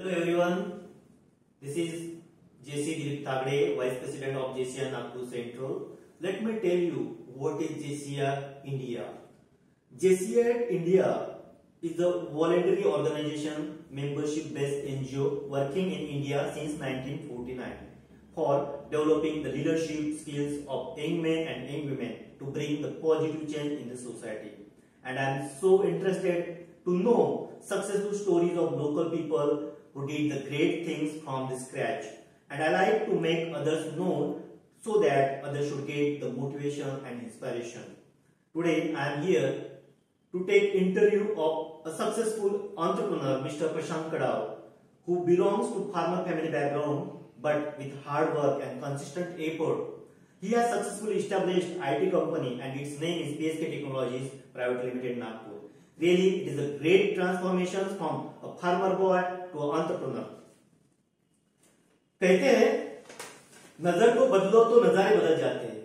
Hello everyone, this is JC Dilip Thagde, Vice President of JCR Nagpur Central. Let me tell you what is JCR India. JCR India is a voluntary organization, membership-based NGO working in India since 1949 for developing the leadership skills of young men and young women to bring the positive change in the society. And I am so interested to know successful stories of local people who did the great things from the scratch. And I like to make others know so that others should get the motivation and inspiration. Today I am here to take interview of a successful entrepreneur, Mr. Prashant Kadao, who belongs to farmer family background but with hard work and consistent effort. He has successfully established IT company and its name is PSK Technologies Private Limited Nagpur. Really, it is a great transformation from a farmer boy to an entrepreneur. कहते हैं नजर को बदलो तो नजारे बदल जाते हैं,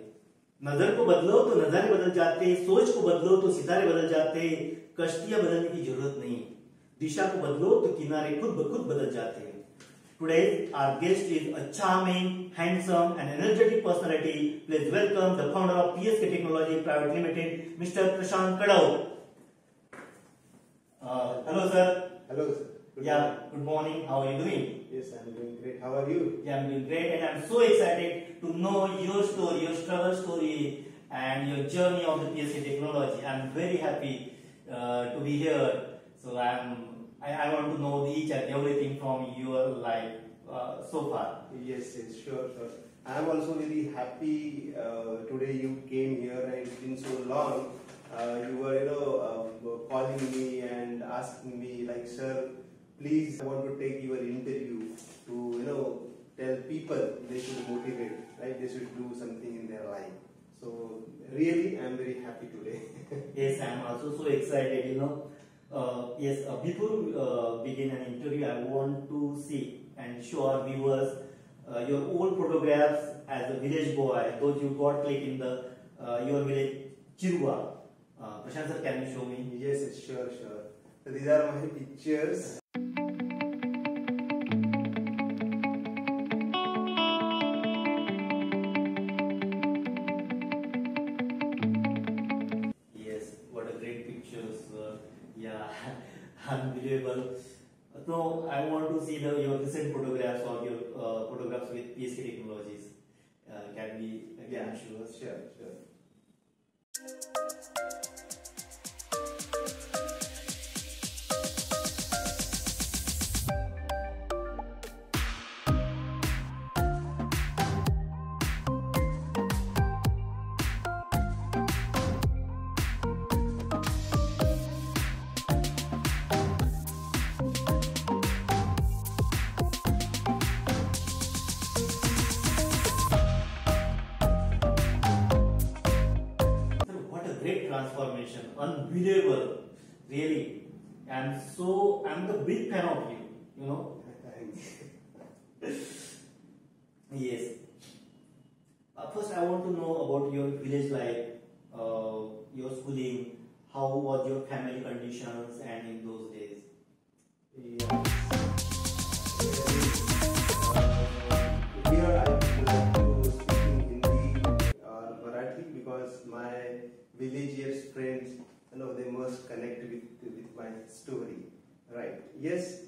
नजर को बदलो तो नजारे बदल जाते हैं, सोच को बदलो तो सितारे बदल जाते हैं, कश्तियां बदलने की जरूरत नहीं, दिशा को बदलो तो किनारे खुद ब खुद बदल जाते हैं. Today our guest is a charming, handsome and energetic personality. Please welcome the founder of PSK Technology Private Limited, Mr. Prashant Kadao. Hello sir. Hello sir. Good morning. How are you doing? Yes, I'm doing great. How are you? Yeah, I'm doing great, and I'm so excited to know your story, your struggle story, and your journey of the PSK Technology. I'm very happy to be here. So I want to know each and everything from your life so far. Yes, sure. I am also very happy today you came here, and it's been so long. You were, calling me and asking me like, sir, please, I want to take your interview to, tell people they should motivate, right? They should do something in their life. So really, I am very happy today. Yes, I am also so excited, before we begin an interview, I want to see and show our viewers your old photographs as a village boy, those you got clicked in the your village Chirwa. Prashant sir, can you show me? Yes, sure. So these are my pictures. Unbelievable. So I want to see your recent photographs or your photographs with PSK Technologies. Can we again show us? Sure. Transformation, unbelievable, really. I'm the big fan of you, Yes. First I want to know about your village life, your schooling, how was your family conditions and in those days. Here I would like to speak in Hindi or Marathi because my villagers friends, they must connect with my story, right? Yes,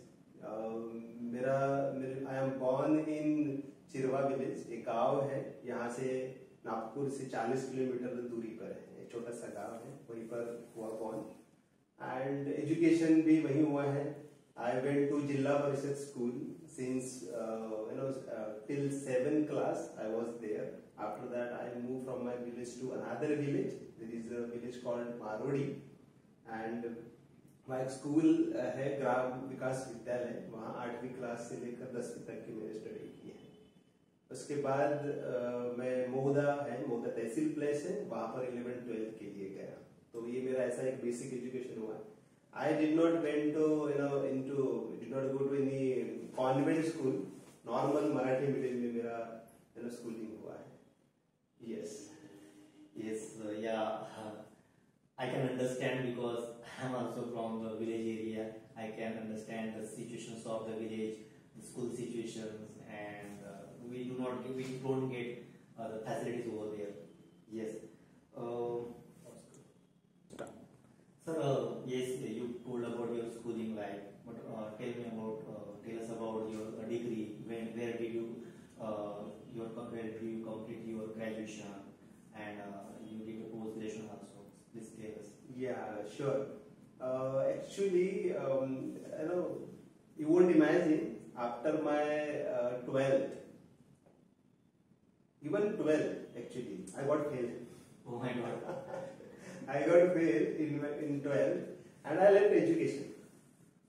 I am born in Chirwa village, एक गांव है, यहाँ से नागपुर से 40 kilometre दूरी पर है, एक छोटा सा गांव है, वहीं पर हुआ born and education भी वहीं हुआ है. I went to Jilla Parishad school since till 7th class I was there. After that I moved from my village to another village. There is a village called Marodi and my school है ग्राम विकास विद्यालय, वहाँ 8वीं class से लेकर 10वीं तक की मैंने स्टडी की है. उसके बाद मैं मोहदा तहसील प्लेस है, वहाँ पर 11th-12th के लिए गया. तो ये मेरा ऐसा एक बेसिक एजुकेशन हुआ. I did not went to did not go to any convent school. Normal Marathi medium में मेरा schooling हुआ है. Yes. I can understand because I'm also from the village area. I can understand the situations of the village, the school situations, and we don't get the facilities over there. Yes. Sir, yes, you told about your schooling life, but tell us about your degree. Where did you complete your graduation, and you did a post graduation also? Please tell us. Yeah, sure. Actually, you won't imagine, after my 12th, even 12th, actually, I got failed. Oh my God. I got failed in 12th, and I left education.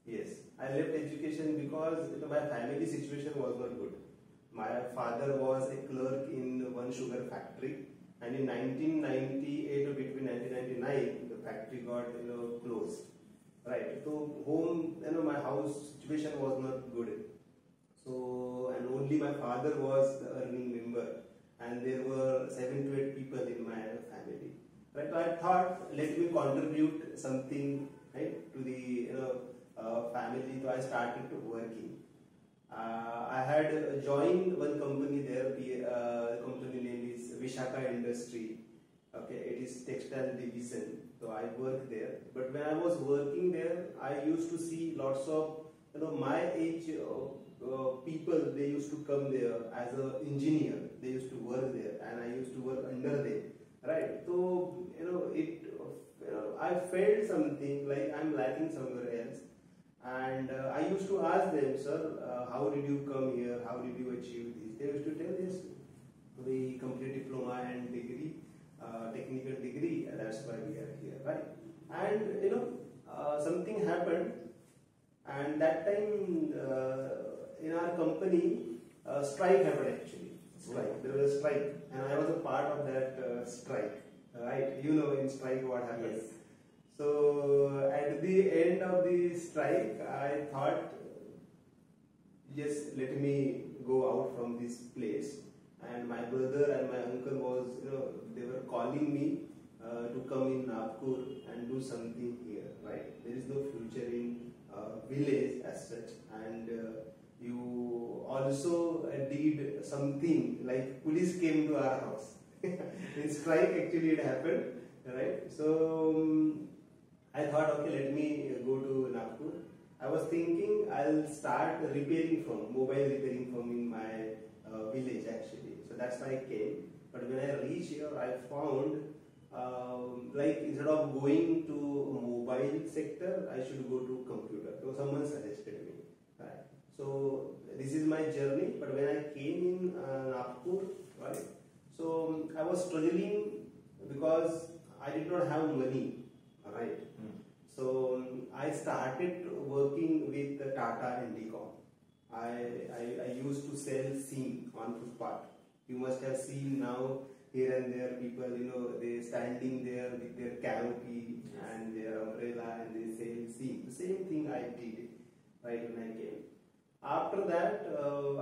Yes, I left education because my family situation was not good. My father was a clerk in one sugar factory, and in 1998 or between 1999, the factory got closed. Right. So home, my house situation was not good. So, and only my father was the earning member, and there were 7 to 8 people in my family. Right. So I thought, let me contribute something, right, to the family. So I started working. I had joined one company there. The company name is Vishaka Industry. Okay, it is textile division. So I worked there. But when I was working there, I used to see lots of my age people. They used to come there as an engineer. They used to work there, and I used to work under them. Right. So I felt something like I'm lacking somewhere else. And I used to ask them, sir, how did you come here? How did you achieve this? They used to tell this, we complete diploma and degree, technical degree, and that's why we are here, right? And something happened, and that time in our company, strike happened actually. Strike. There was a strike, and I was a part of that strike, right? In strike what happened. Yes. So at the end of the strike, I thought, just let me go out from this place. And my brother and my uncle was, they were calling me to come in Nagpur and do something here, right? There is no future in village as such. And you also did something like police came to our house. In strike, actually, it happened, right? So I thought, okay, let me go to Nagpur. I was thinking I'll start mobile repairing firm in my village actually. So that's why I came. But when I reached here, I found like instead of going to mobile sector, I should go to computer. So someone suggested me. Right. So this is my journey. But when I came in Nagpur, right, so I was struggling because I did not have money. Right. So I started working with Tata Indicom. I used to sell SIM on footpath. You must have seen now here and there people, they standing there with their canopy and their umbrella and they sell SIM. The same thing I did right when I came. After that,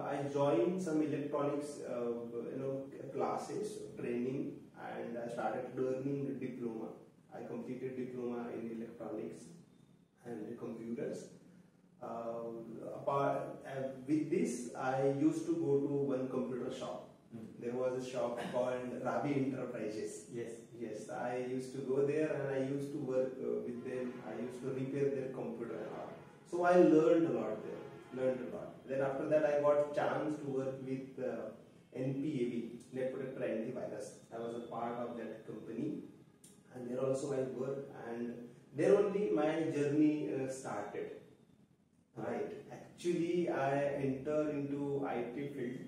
I joined some electronics, classes, training, and I started learning diploma. I completed diploma in electronics and computers. With this, I used to go to one computer shop. There was a shop called Rabi Enterprises. Yes. Yes, I used to go there and I used to work with them. I used to repair their computer and all. So I learned a lot there. Then after that, I got chance to work with NPAV, Net Protector Antivirus. I was a part of that company. And there also I worked, and there only my journey started. Right. Actually, I entered into IT field.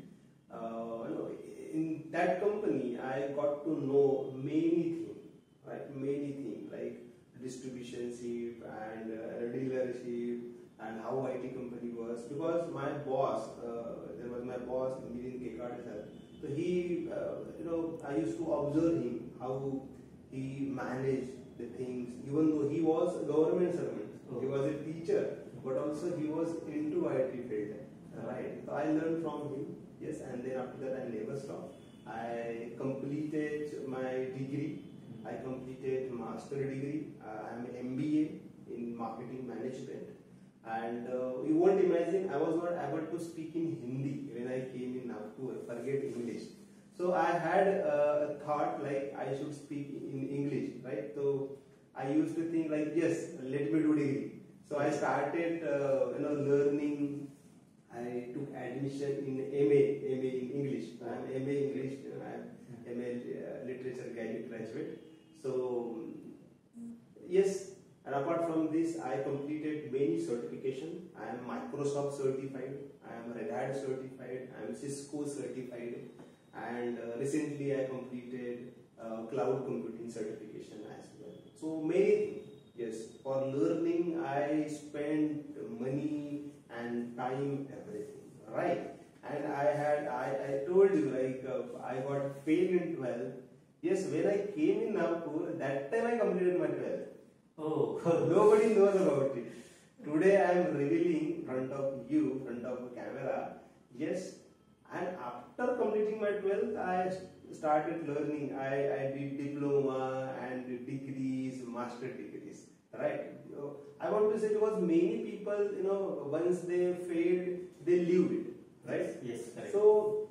In that company, I got to know many things, right? Many things like distributionship and dealership and how IT company was. Because my boss, there was my boss, Milind Kekade sir. So he, I used to observe him how he managed the things, even though he was a government servant. He was a teacher, but also he was into IT field, right? So I learned from him, yes, and then after that I never stopped. I completed my degree. I completed master degree. I am MBA in marketing management. And you won't imagine, I was not able to speak in Hindi when I came in Nagpur, forget English. So I had a thought like I should speak in English, right? So I used to think like, yes, let me do degree. So I started, learning. I took admission in MA in English. I am MA English. I am MA Literature graduate. So yes, and apart from this, I completed many certification. I am Microsoft certified. I am Red Hat certified. I am Cisco certified. And recently I completed cloud computing certification as well. So many things. Yes, for learning I spent money and time, everything, right? And I told you like I got failed in 12th. Yes, when I came in Nagpur, that time I completed my 12th. Oh, Nobody knows about it. Today I am revealing in front of you, front of a camera. Yes, and after completing my 12th, I started learning. I did diploma and degrees, master degrees, right? I want to say because many people, once they failed, they leave it, right? yes, correct. So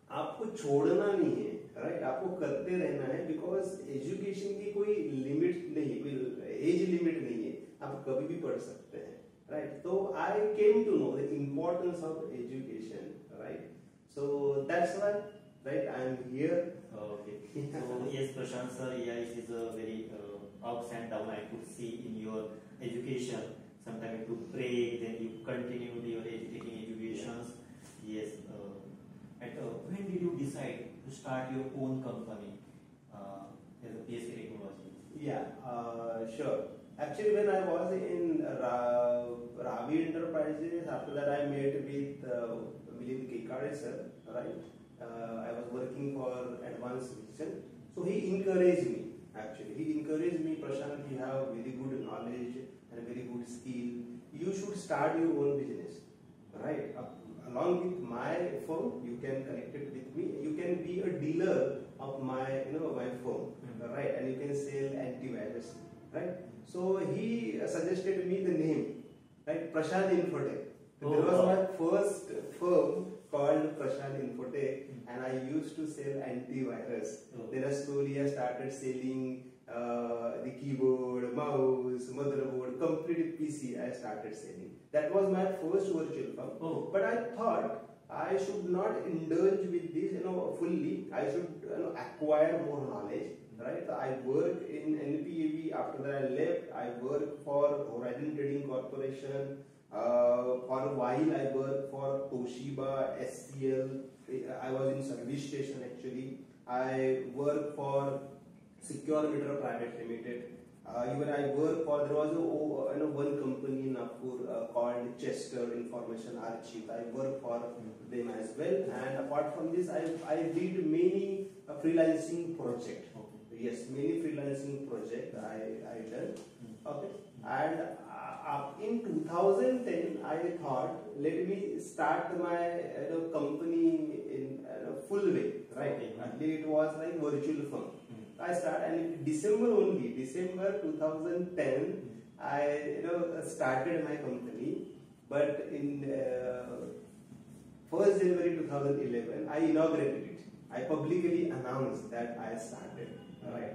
आपको छोड़ना नहीं है, right? आपको करते रहना है, because education की कोई लिमिट नहीं, कोई एज लिमिट नहीं है, आप कभी भी पढ़ सकते हैं, राइट? तो I came to know the importance of education, right? So that's why, right, I am here. Okay. So yes, Prashant sir, yeah, it is a very ups and down I could see in your education. Sometimes you took break, then you continued your taking educations. Yes. When did you decide to start your own company as a PSK Technology? Yeah, sure. Actually, when I was in Ravi Enterprises, after that I met with Milind Kekade sir, right? I was working for Advanced Vision. So he encouraged me, actually. He encouraged me, Prashant, you have very good knowledge and very good skill. You should start your own business, right? Along with my firm, you can connect it with me. You can be a dealer of my firm, right? And you can sell antivirus, right? So he suggested me the name, right? Prashant Infotech. Oh, there was wow. my first firm called Prashant Infotech, and I used to sell antivirus. Then slowly I started selling the keyboard, mouse, motherboard, complete PC. I started selling. That was my first virtual firm. Oh. But I thought I should not indulge with this, fully. I should acquire more knowledge. Right? I worked in NPAV. After that, I left. I worked for Horizon Trading Corporation. For a while, I worked for Toshiba, SCL. I was in service station actually. I worked for Secure Meter Private Limited. Even I worked for, there was one company in Nagpur called Chester Information Archive. I worked for them as well. And apart from this, I did many freelancing projects. Yes, many freelancing projects I done. Okay. And in 2010, I thought, let me start my company in a full way, right? Okay. Earlier it was like virtual firm. I started, and in December 2010, I started my company. But in 1st January 2011, I inaugurated it. I publicly announced that I started. Right.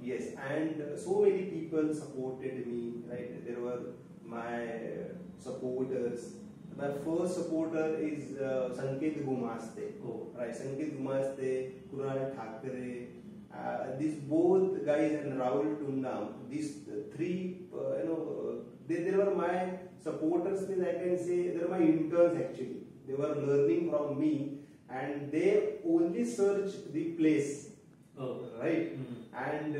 Yes, and so many people supported me. Right. There were my supporters. My first supporter is Sanket Gumaste. Oh. Right. Sanket Gumaste, Kunal Thakre. These both guys and Rahul Tundam. These three, they were my supporters. Means I can say they were my interns actually. They were learning from me, and they only searched the place. Oh. Right. And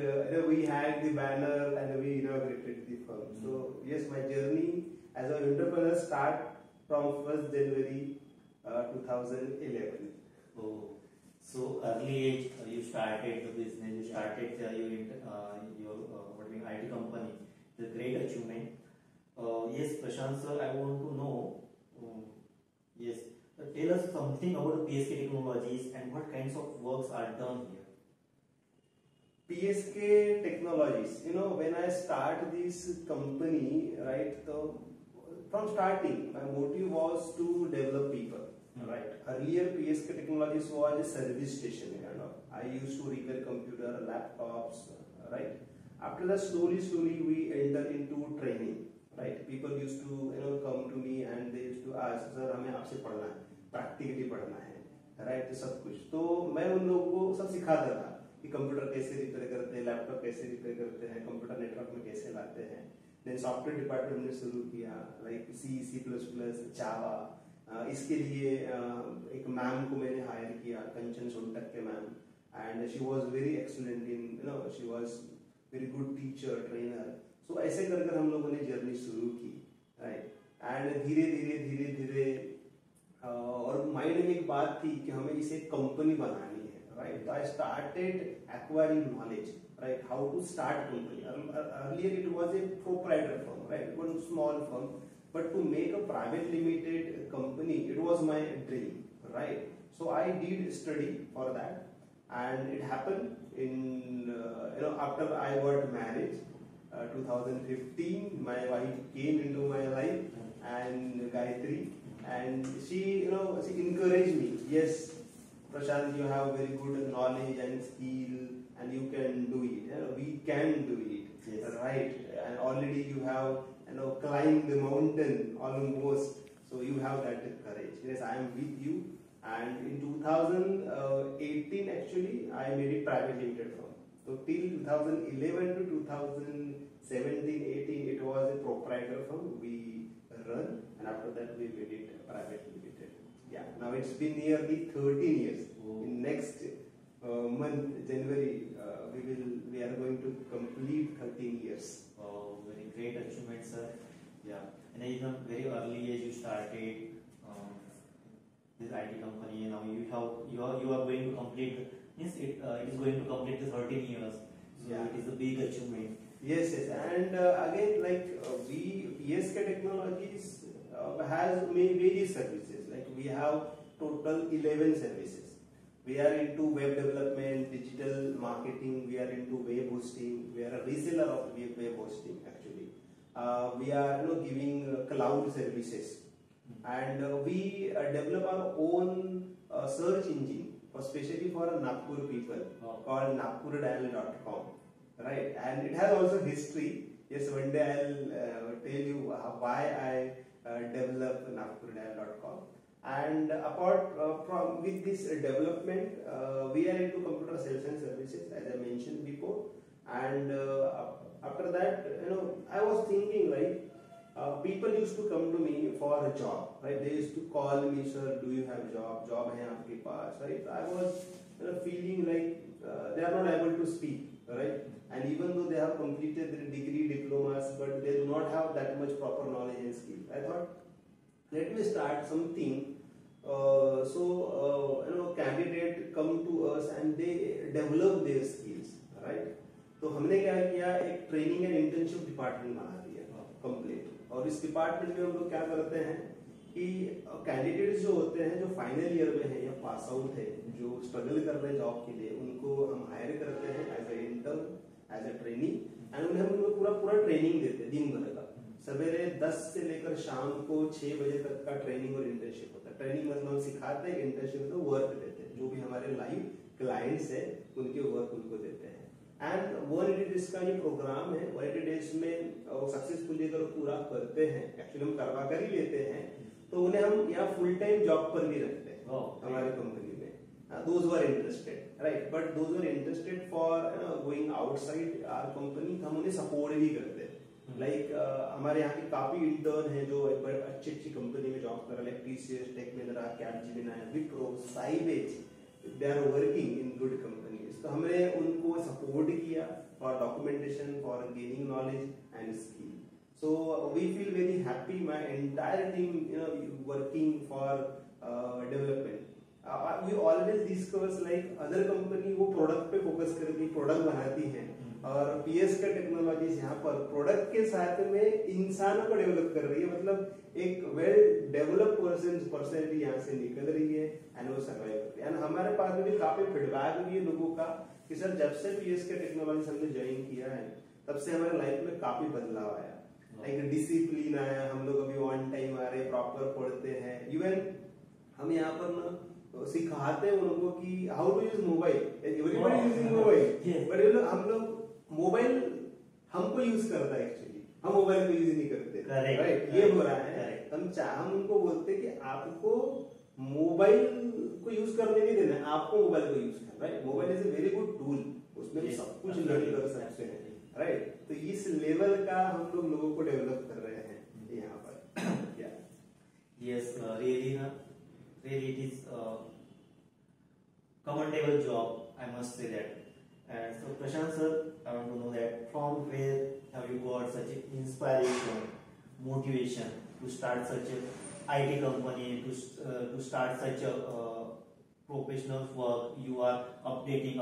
we had the banner and we inaugurated the firm. So yes, my journey as an entrepreneur start from 1st January 2011. Oh. So early age you started the business, you started your IT company. It's a great achievement. Yes, Prashant sir, I want to know. Yes, tell us something about the PSK Technologies and what kinds of works are done here. PSK Technologies, when I start this company, right, so from starting, my motive was to develop people. Right. Earlier, PSK Technologies was a service station. I used to repair computer, laptops. Right. After that, slowly we enter into training. Right. People used to come to me and they used to ask, sir, हमें आपसे पढ़ना है, practically पढ़ना है. Right. सब कुछ. तो मैं उन लोगों को सब सिखाता था कि कंप्यूटर कैसे रिपेयर करते हैं, लैपटॉप कैसे रिपेयर करते हैं, कंप्यूटर नेटवर्क में कैसे लाते हैं. देन सॉफ्टवेयर डिपार्टमेंट ने शुरू किया, लाइक C++, जावा. इसके लिए एक मैम को मैंने हायर किया, कंचन सोनटक के ma'am, and she was very excellent in she was very good teacher, trainer. So ऐसे कर हम लोगों ने जर्नी शुरू की. राइट. एंड धीरे धीरे और माइंड में एक बात थी कि हमें इसे कंपनी बनानी है. राइट. तो I started acquiring knowledge. Right, how to start company. Earlier it was a proprietor firm, right, one small firm, but to make a private limited company, it was my dream, right. So I did study for that, and it happened in after I got married, 2015. My wife came into my life, and Gayatri, and she she encouraged me. Yes, Prashant, you have very good knowledge and skill, and you can do it. We can do it. Yes. Right. And already you have climbed the mountain almost, so you have that courage. Yes, I am with you. And in 2018 actually I made it private limited firm. So till 2011 to 2017-18 it was a proprietor firm we run, and after that we made it private limited. Yeah. Now it's been nearly 13 years. Oh. In next month, January, we are going to complete 13 years. Oh, very great achievement, sir. Yeah, and in a very early age you started this IT company, and now you are going to complete. Yes, it is going to complete the 13 years. So yeah, it is a big achievement. Yes, and again, like we PSK Technologies has various services. Like we have total 11 services. We are into web development, digital marketing, we are into web hosting, we are a reseller of web hosting actually. We are giving cloud services, and we develop our own search engine, especially for Nagpur people, called nagpurdial.com. Right, and it has also history. Yes, one day I'll tell you why I developed nagpurdial.com. And apart from with this development, we are into computer sales and services, as I mentioned before. And after that, I was thinking, like people used to come to me for a job, right? They used to call me, sir, do you have a job? Job hai aapke paas, right? I was feeling like they are not able to speak, right? And even though they have completed their degree, diplomas, but they do not have that much proper knowledge and skill. I thought, let me start something. Candidate come to us and they develop their skills, right? तो हमने क्या किया, एक training and internship department बना दिया complete. और इस department में हम लोग क्या करते हैं कि कैंडिडेट्स जो होते हैं, जो फाइनल ईयर में है या पास आउट है, जो स्ट्रगल कर रहे हैं जॉब के लिए, उनको हम हायर करते हैं as a intern, as a training, and उन्हें हम पूरा ट्रेनिंग देते हैं दिन भर का. सवेरे 10 से लेकर शाम को 6 बजे तक का ट्रेनिंग और इंटर्नशिप होता है. ट्रेनिंग मतलब हम सिखाते हैं, इंटर्नशिप मतलब वर्क देते हैं, जो भी हमारे लाइव क्लाइंट्स है उनके वर्क उनको देते हैं. एंड 180 डेज का ये प्रोग्राम है. 180 डेज में सक्सेसफुली अगर पूरा करते हैं, एक्चुअली हम करवा कर ही लेते हैं, तो उन्हें हम यहाँ फुल टाइम जॉब पर भी रखते हैं हमारी कंपनी में. Those who are interested, right? But those who are interested for going outside our company, हम उन्हें सपोर्ट भी करते हैं. लाइक हमारे यहाँ के काफी इंटर्न हैं जो अच्छी कंपनी में जॉब कर रहे हैं, TCS, Tech Mahindra, Capgemini, Wipro, Cybage, they are working in good companies. तो हमने उनको सपोर्ट किया for documentation, for gaining knowledge and skill. So we feel very happy. My entire team, working for development. We always discuss like other company वो product पे focus करके product बनाती हैं, और PSK टेक्नोलॉजीज यहाँ पर प्रोडक्ट के साथ में इंसानों को डेवलप कर रही है. मतलब एक वेल डेवलप्ड पर्सनैलिटी यहाँ से निकल रही है एंड वो सर्वाइव कर रही है. एंड हमारे पास में भी काफी फीडबैक भी है लोगों का कि सर जब से PSK टेक्नोलॉजीज हमने ज्वाइन किया है, तब से हमारे लाइफ में काफी बदलाव आया. एक डिसिप्लिन आया, हम लोग अभी ऑन टाइम आ रहे, प्रॉपर पढ़ते हैं। इवन हम यहाँ पर ना सिखाते हैं उनको कि how to use mobile. Everybody using mobile, but हम लोग मोबाइल हमको यूज करता है, एक्चुअली हम मोबाइल को यूज नहीं करते, राइट? ये हो रहा है। हम उनको बोलते हैं कि आपको मोबाइल को यूज करने नहीं देना, आपको मोबाइल को यूज करना, right? Mobile is a very good tool, उसमें हम सब कुछ लर्न कर सकते हैं, राइट? तो इस लेवल का हम लोग लोगों को डेवलप कर रहे हैं यहाँ पर। Yes, really it is commendable job, I must say that. And so Prashant sir, I want to know that from where have you got such inspiration, motivation to start such a IT company, to start such a professional work? You are upgrading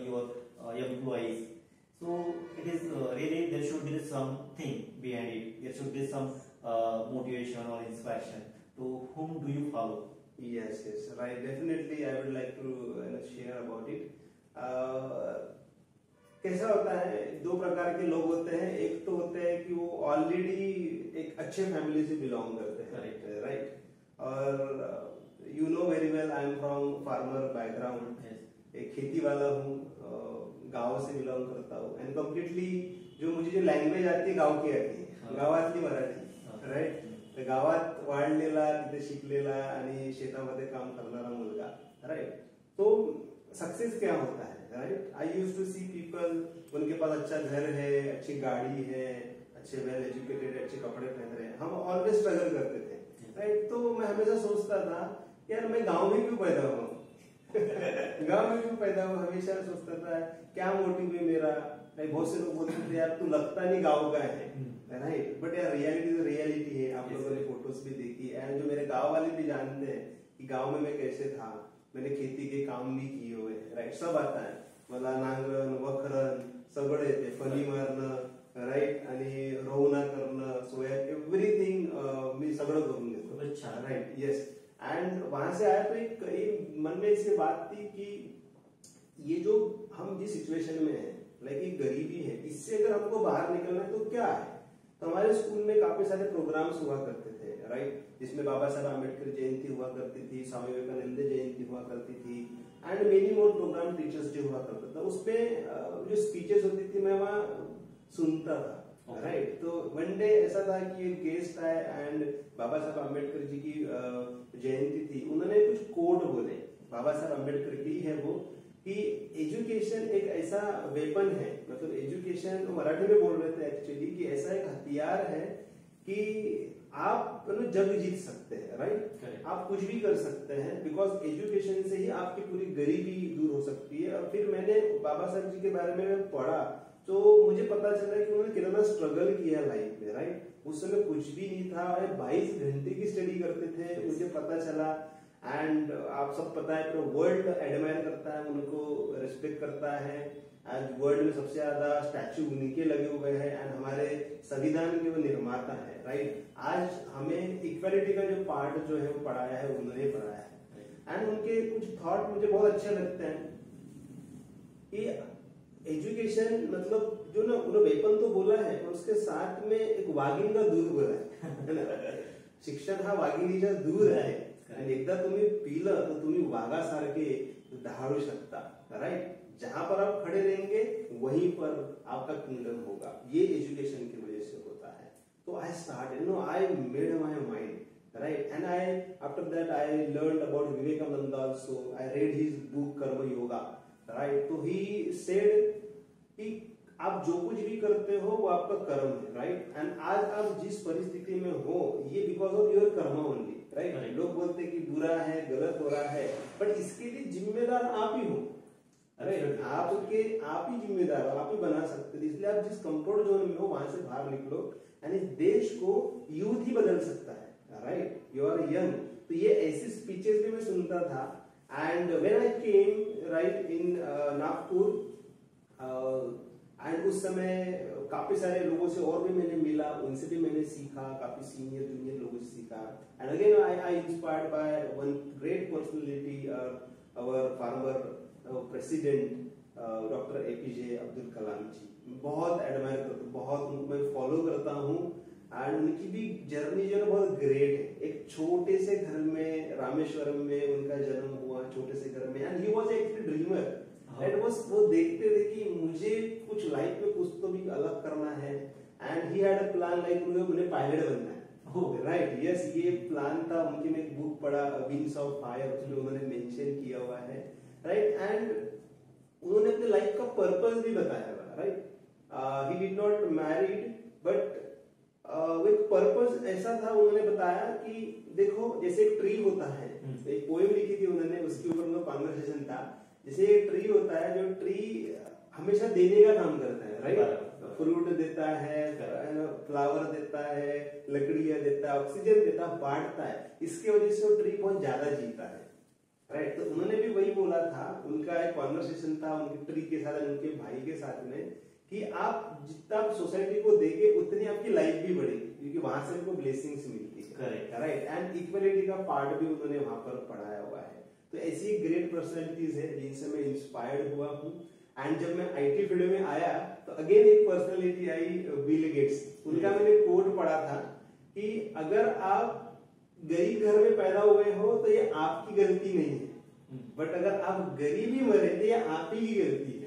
your employees. So it is really, there should be something behind it. There should be some motivation or inspiration. To whom do you follow? Yes, right. Definitely, I would like to share about it. कैसा होता है, दो प्रकार के लोग होते हैं। एक तो होते हैं कि वो ऑलरेडी एक अच्छे फैमिली से बिलोंग करते हैं, राइट? और you know very well, I am from farmer background, एक खेती वाला हूँ, गांव से बिलोंग करता हूँ। एंड कम्प्लीटली जो मुझे जो लँग्वेज आती है गाव की आती आहे, गावातली मराठी, राईट? तर गावात वाढलेला, तिथे शिकलेला आणि शेतामध्ये काम करणारा मुलगा, राइट? तो सक्सेस क्या होता है, right? I used to see people, उनके पास अच्छा घर है, अच्छी गाड़ी है, अच्छे वेल एजुकेटेड, अच्छे कपड़े पहन रहे हैं। हम ऑलवेज स्ट्रगल करते थे, राइट? तो मैं हमेशा सोचता था यार मैं गांव में क्यों पैदा हुआ गांव में क्यों पैदा हुआ, हमेशा सोचता था क्या मोटिव है मेरा। बहुत से लोग बोलते थे यार तू लगता नहीं गाँव का है, राइट? बट यार रियलिटी है, आप लोगों ने फोटोज भी देखी, एंड जो मेरे गांव वाले भी जानते हैं कि गांव में मैं कैसे था। मैंने खेती के काम भी किए हुए, राइट? सब आता है मला, नांगरण, वखरण सगळं येते, फणी मारणं, राइट? आणि रोवणा करणं, सोया, एव्हरीथिंग मी सगळं करून घेतो, राइट? यस। एंड वहां से आया तो एक मन में इससे बात थी कि ये जो हम जिस सिचुएशन में है, लाइक ये गरीबी है, इससे अगर हमको बाहर निकलना है तो क्या है? तो हमारे स्कूल में काफी सारे प्रोग्राम्स हुआ करते थे, राइट? जिसमें बाबा साहब आम्बेडकर जयंती हुआ करती थी, स्वामी विवेकानंद जयंती हुआ करती थी, and many more programme teachers day हुआ करता था। उसमें जो स्पीचेस होती थी मैं वहाँ सुनता था, राइट? तो वन डे ऐसा था कि एक गेस्ट आए एंड बाबा साहब आम्बेडकर जी की जयंती थी, उन्होंने कुछ कोड बोले, बाबा साहब आम्बेडकर की है वो, कि एजुकेशन एक ऐसा वेपन है, मतलब एजुकेशन मराठी में बोल रहे थे एक्चुअली, कि ऐसा एक हथियार है कि आप जग जीत सकते हैं, राइट? आप कुछ भी कर सकते हैं, बिकॉज एजुकेशन से ही आपकी पूरी गरीबी दूर हो सकती है। और फिर मैंने बाबा साहब जी के बारे में पढ़ा तो मुझे पता चला कि उन्होंने कितना स्ट्रगल किया लाइफ में, राइट? उस समय कुछ भी नहीं था, 22 घंटे की स्टडी करते थे, मुझे पता चला। एंड आप सब पता है पूरा वर्ल्ड एडमायर करता है उनको, रिस्पेक्ट करता है। आज वर्ल्ड में सबसे ज्यादा स्टैचू उनके लगे हुए हैं, एंड हमारे संविधान के वो निर्माता है, राइट? आज हमें इक्वालिटी का जो पार्ट जो है वो पढ़ाया है, उन्होंने पढ़ाया है। एंड उनके कुछ थॉट मुझे बहुत अच्छे लगते हैं कि एजुकेशन मतलब जो ना उन्होंने वेपन तो बोला है, और उसके साथ में एक वाघिणीचा दूर बोला है शिक्षण हा वाघिणीचा दूर आहे, आणि एकदा तुम्ही पिलं तो तुम्ही वाघासारखे दहाड़ू सकता, राइट? जहां पर आप खड़े रहेंगे वहीं पर आपका किंगडम होगा। ये एजुकेशन की वजह से होता है। तो I start, I made my mind, right? And I after that I learn about Vivekananda also, I read his book Karma Yoga, right? तो ही सेड कि आप जो कुछ भी करते हो वो आपका कर्म है, राइट? एंड आज आप जिस परिस्थिति में हो ये बिकॉज ऑफ योर कर्म ओनली, राइट? लोग बोलते कि बुरा है, गलत हो रहा है, बट इसके लिए जिम्मेदार आप ही हो, राइट? आप ही जिम्मेदार हो, आप ही बना सकते हो। इसलिए आप जिस कंफर्ट जोन में हो वहां से बाहर निकलो, यानी देश को यूथ ही बदल सकता है, राइट? You are young. तो ये ऐसी स्पीचेस भी मैं सुनता था। And when I came right in Nagpur, and उस समय काफी सारे लोगों से और भी मैंने मिला, उनसे भी मैंने सीखा, काफी सीनियर जूनियर लोगों से सीखा। And again I inspired by one great personality, our former president doctor APJ Abdul Kalam ji, बहुत एडमायर करता हूँ, बहुत उनको मैं फॉलो करता हूँ। एंड उनकी भी जर्नी जो है बहुत ग्रेट है। एक छोटे से घर में रामेश्वरम में उनका जन्म हुआ, छोटे से घर में, and he was actually dreamer. And वो देखते थे कि मुझे कुछ लाइफ में कुछ तो भी अलग करना है, and he had a plan like उन्हें पायलट बनना है। राइट, यस, ये प्लान था। उनकी मैं एक बुक पढ़ा, विंग्स ऑफ फायर, उसमें उन्होंने मेंशन किया हुआ है। राइट, एंड उन्होंने अपने लाइफ का पर्पस भी बताया हुआ। Right, he did not married, but वो एक पर्पस ऐसा था, उन्होंने बताया कि देखो जैसे एक ट्री होता है, एक पोएम लिखी थी उन्होंने, उसके ऊपर उनका कॉन्वर्सेशन था। जैसे एक ट्री होता है, जो ट्री हमेशा देने का काम करता है। राइट, फ्रूट देता है, फ्लावर देता है, लकड़ियां देता है, ऑक्सीजन देता है, बांटता है। इसके वजह से वो ट्री बहुत ज्यादा जीता है। राइट, तो उन्होंने भी वही बोला था। उनका एक कॉन्वर्सेशन था उनके ट्री के साथ, उनके भाई के साथ में, कि आप जितना सोसाइटी को देंगे उतनी आपकी लाइफ भी बढ़ेगी, क्योंकि वहां से उनको ब्लेसिंग्स मिलती है। राइट, एंड इक्वलिटी का पार्ट भी उन्होंने वहां पर पढ़ाया हुआ है। तो ऐसी ग्रेट पर्सनैलिटीज है जिनसे मैं इंस्पायर्ड हुआ हूँ। एंड जब मैं आईटी फील्ड में आया तो अगेन एक पर्सनैलिटी आई, बिल गेट्स। उनका मैंने कोट पढ़ा था कि अगर आप गरीब घर में पैदा हुए हो तो ये आपकी गलती नहीं है, बट अगर आप गरीब ही मरे तो ये आप ही की गलती है।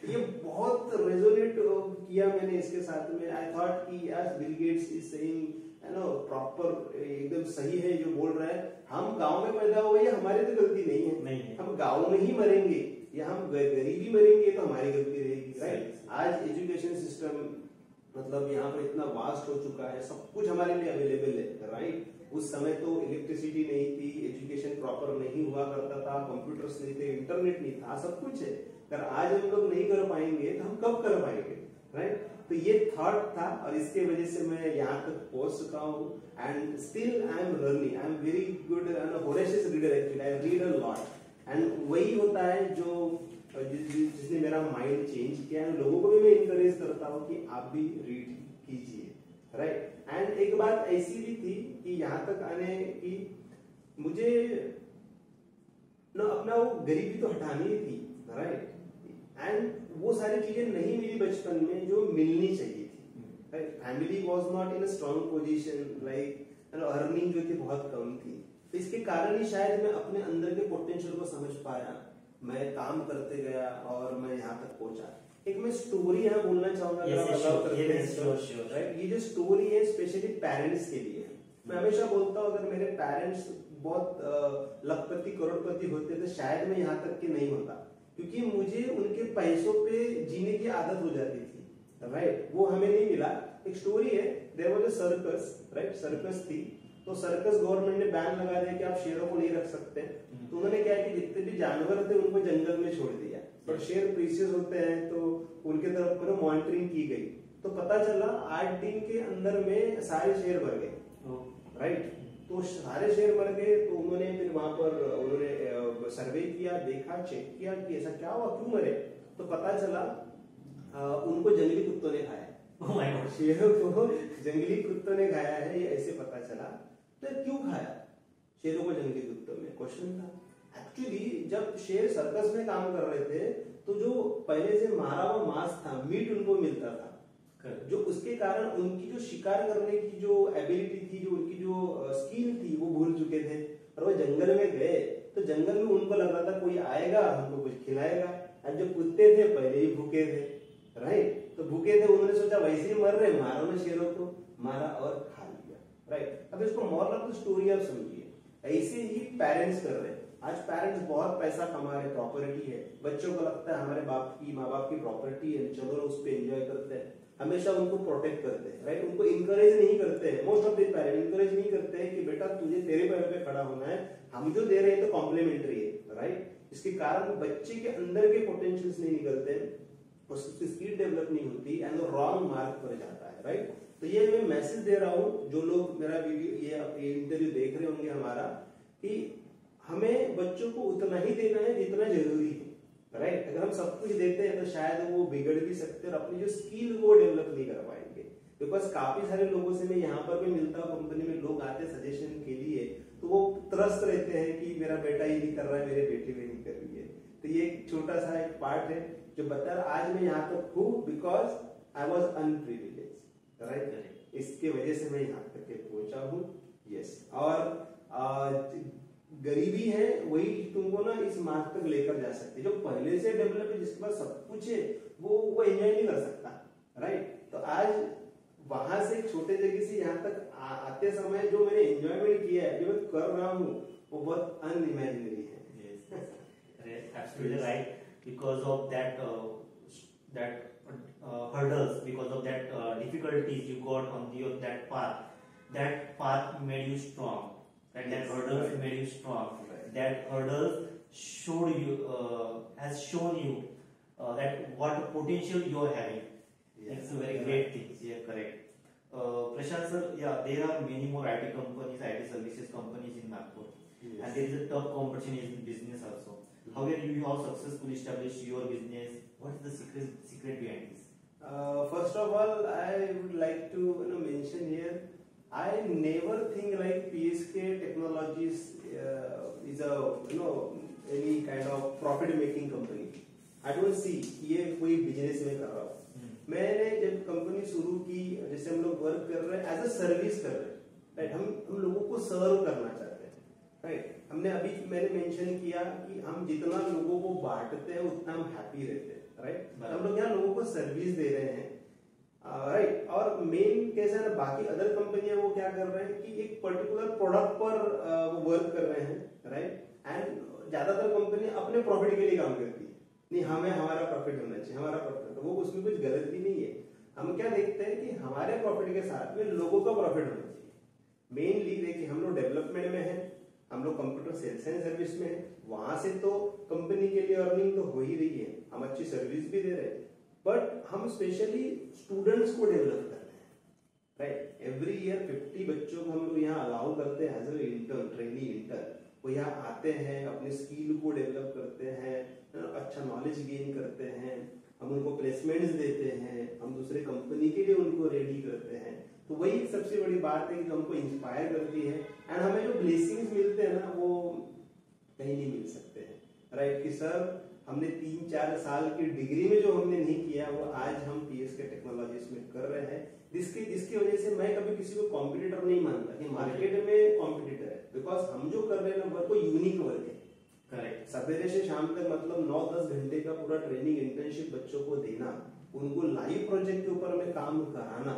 ये बहुत रेजोनेट किया मैंने इसके साथ में। आई थॉट कि यार बिल गेट्स इज सेइंग, है ना, प्रॉपर, एकदम सही है जो बोल रहा है। हम गांव में पैदा हुए, हमारी तो गलती नहीं है। हम गांव में ही मरेंगे या हम गरीबी मरेंगे तो हमारी गलती रहेगी। राइट, आज एजुकेशन सिस्टम मतलब यहाँ पर इतना वास्ट हो चुका है, सब कुछ हमारे लिए अवेलेबल है। राइट, उस समय तो इलेक्ट्रिसिटी नहीं थी, एजुकेशन प्रॉपर नहीं हुआ करता था, कंप्यूटर्स नहीं थे, इंटरनेट नहीं था, सब कुछ है। अगर आज हम लोग नहीं कर पाएंगे तो हम कब कर पाएंगे। राइट, तो ये थॉट था और इसके वजह से मैं यहाँ तक पहुंच चुका हूँ। And still I am learning, I am very good voracious reader, actually I read a lot. And वही होता है जो जिसने मेरा माइंड चेंज किया है। लोगों को भी मैं इंकरेज करता हूँ कि आप भी रीड कीजिए। राइट, एंड एक बात ऐसी भी थी कि यहाँ तक आने की मुझे ना अपना वो गरीबी तो हटानी ही थी। राइट, एंड वो सारी चीजें नहीं मिली बचपन में जो मिलनी चाहिए थी। Family was not in a strong position, like earning जो थी बहुत कम थी। तो इसके कारण ही शायद मैं अपने अंदर के पोटेंशियल को समझ पाया, मैं काम करते गया और मैं यहाँ तक पहुंचा। एक मैं स्टोरी यहाँ बोलना चाहूंगा, राइट। ये जो स्टोरी है स्पेशली पेरेंट्स के लिए है। मैं हमेशा बोलता हूँ अगर मेरे पेरेंट्स बहुत लखपति करोड़पति होते तो शायद मैं यहाँ तक के नहीं होता, क्योंकि मुझे उनके पैसों पे जीने की आदत हो जाती थी। राइट, वो हमें नहीं मिला। एक स्टोरी है, there was a circus. Right, circus थी, तो सर्कस गवर्नमेंट ने बैन लगा दिया कि आप शेरों को नहीं रख सकते। तो उन्होंने क्या कि जितने भी जानवर थे उनको जंगल में छोड़ दिया, पर शेर प्रीशियस होते हैं तो उनके तरफ मॉनिटरिंग की गई। तो पता चला 8 दिन के अंदर में सारे शेर मर गए। राइट, तो सारे शेर मर गए। तो उन्होंने फिर वहां पर उन्होंने सर्वे किया, देखा, चेक किया कि ऐसा क्या हुआ, क्यों मरे। तो पता चला उनको जंगली कुत्तों ने खाया। शेरों को जंगली कुत्तों ने खाया है, ये ऐसे पता चला। तो क्यों खाया शेरों को जंगली कुत्तों में, क्वेश्चन था। एक्चुअली जब शेर सर्कस में काम कर रहे थे तो जो पहले से मारा हुआ मांस था, मीट उनको मिलता था, जो उसके कारण उनकी जो शिकार करने की जो एबिलिटी थी, जो उनकी जो स्किल थी, वो भूल चुके थे। और वो जंगल में गए तो जंगल में उनको लग रहा था कोई आएगा हमको कुछ खिलाएगा। अब जो कुत्ते थे पहले ही भूखे थे। राइट, तो भूखे थे, उन्होंने सोचा वैसे ही मर रहे, मारो ना शेरों को, मारा और खा लिया। राइट, अब इसको मॉरल ऑफ द स्टोरी आप समझिए। ऐसे ही पेरेंट्स कर रहे हैं। आज पेरेंट्स बहुत पैसा कमा रहे, प्रॉपर्टी है, बच्चों को लगता है हमारे बाप की माँ बाप की प्रॉपर्टी है, चलो उस पर एंजॉय करते हैं, हमेशा उनको प्रोटेक्ट करते हैं। राइट, उनको इंकरेज नहीं करते हैं। Most of the parents encourage नहीं करते हैं कि बेटा तुझे तेरे पैर पे खड़ा होना है, हम जो दे रहे हैं तो कॉम्प्लीमेंट्री है। राइट, इसके कारण बच्चे के अंदर के पोटेंशियल्स नहीं निकलते, उसकी स्किल डेवलप नहीं होती एंड रॉन्ग मार्ग पर जाता है। राइट, तो ये मैं मैसेज दे रहा हूँ जो लोग मेरा वीडियो ये इंटरव्यू देख रहे होंगे हमारा, कि हमें बच्चों को उतना ही देना है जितना जरूरी है। राइट, अगर हम सब कुछ देते हैं तो शायद वो बिगड़ भी सकते हैं और अपनी जो स्किल वो डेवलप नहीं कर पाएंगे। बिकॉज काफी सारे लोगों से मैं यहाँ पर भी मिलता हूँ, कंपनी में लोग आते हैं सजेशन के लिए, तो वो त्रस्त रहते हैं कि मेरा बेटा ये नहीं कर रहा है, मेरे बेटे भी नहीं कर रही है। तो ये एक छोटा सा एक पार्ट है जो बता रहा, आज मैं यहाँ तक हूँ because I was unprivileged, right. इसके वजह से मैं यहाँ तक के पहुंचा हूँ। यस, और गरीबी है वही तुमको ना इस मार्ग तक लेकर जा सकती है। जो पहले से डेवलप है, जिसके पास सब कुछ है, वो एंजॉय नहीं कर सकता, राइट। तो आज वहां से छोटे जगह से यहाँ तक आते समय जो मैंने एंजॉयमेंट किया है, जो मैं कर रहा हूँ, वो बहुत अनइमेजिनरी है। Absolutely right. Because of that hurdles, because of that difficulties you got on that path made you strong. That hurdles right. made you strong. Right. That hurdles showed you, has shown you that what potential you are having. Yeah. It's a very great thing. Yeah, correct. Prashant sir, yeah, there are many more IT companies, IT services companies in Nagpur, Yes. and there is a tough competition in business also. However, you have successfully established your business. What is the secret behind this? First of all, I would like to mention here, I never think like PSK Technologies is a any kind of profit making company. I don't see ये कोई business में कर रहा हूँ। मैंने जब company शुरू की, जैसे हम लोग वर्क कर रहे हैं एज अ सर्विस कर रहे हैं, राइट। हम लोगों को सर्व करना चाहते हैं, राइट। हमने अभी मैंने मेंशन किया कि हम जितना लोगों को बांटते हैं उतना हम हैप्पी रहते हैं, राइट। हम लोग यहाँ लोगों को सर्विस दे रहे हैं, राइट। और मेन कैसे है ना, बाकी अदर कंपनियां वो क्या कर रहे हैं कि एक पर्टिकुलर प्रोडक्ट पर वो वर्क कर रहे हैं, राइट। एंड ज्यादातर कंपनी अपने प्रॉफिट के लिए काम करती है, नहीं हमें हमारा प्रॉफिट होना चाहिए, हमारा प्रॉफिट, तो वो उसमें कुछ गलत भी नहीं है। हम क्या देखते हैं कि हमारे प्रॉफिट के साथ में लोगों का प्रॉफिट होना चाहिए। मेनली देखिए, हम लोग डेवलपमेंट में है, हम लोग कंप्यूटर सेल्स एंड सर्विस में है, वहां से तो कंपनी के लिए अर्निंग तो हो ही रही है, हम अच्छी सर्विस भी दे रहे हैं, बट हम स्पेशली स्टूडेंट्स को डेवलप कर रहे हैं, राइट। एवरी ईयर 50 बच्चों को हम लोग यहाँ अलाउ करते हैं as a intern, trainee intern. वो यहाँ आते हैं, अपने स्किल को डेवलप करते हैं, अच्छा नॉलेज गेन करते हैं, हम उनको प्लेसमेंट्स देते हैं, हम दूसरे कंपनी के लिए उनको रेडी करते हैं। तो वही सबसे बड़ी बात है जो हमको इंस्पायर करती है, एंड हमें जो ब्लेसिंग्स मिलते हैं ना, वो कहीं नहीं मिल सकते हैं, राइट। कि सर हमने 3-4 साल की डिग्री में जो हमने नहीं किया, वो आज हम PSK टेक्नोलॉजीज में कर रहे हैं। जिसकी वजह से मैं कभी किसी को कॉम्पिटिटर नहीं मानता कि मार्केट में कॉम्पिटिटर है, बिकॉज हम जो कर रहे हैं वर्क, वो यूनिक वर्क है, करेक्ट। सवेरे से शाम तक मतलब 9-10 घंटे का पूरा ट्रेनिंग इंटर्नशिप बच्चों को देना, उनको लाइव प्रोजेक्ट के ऊपर में काम कराना,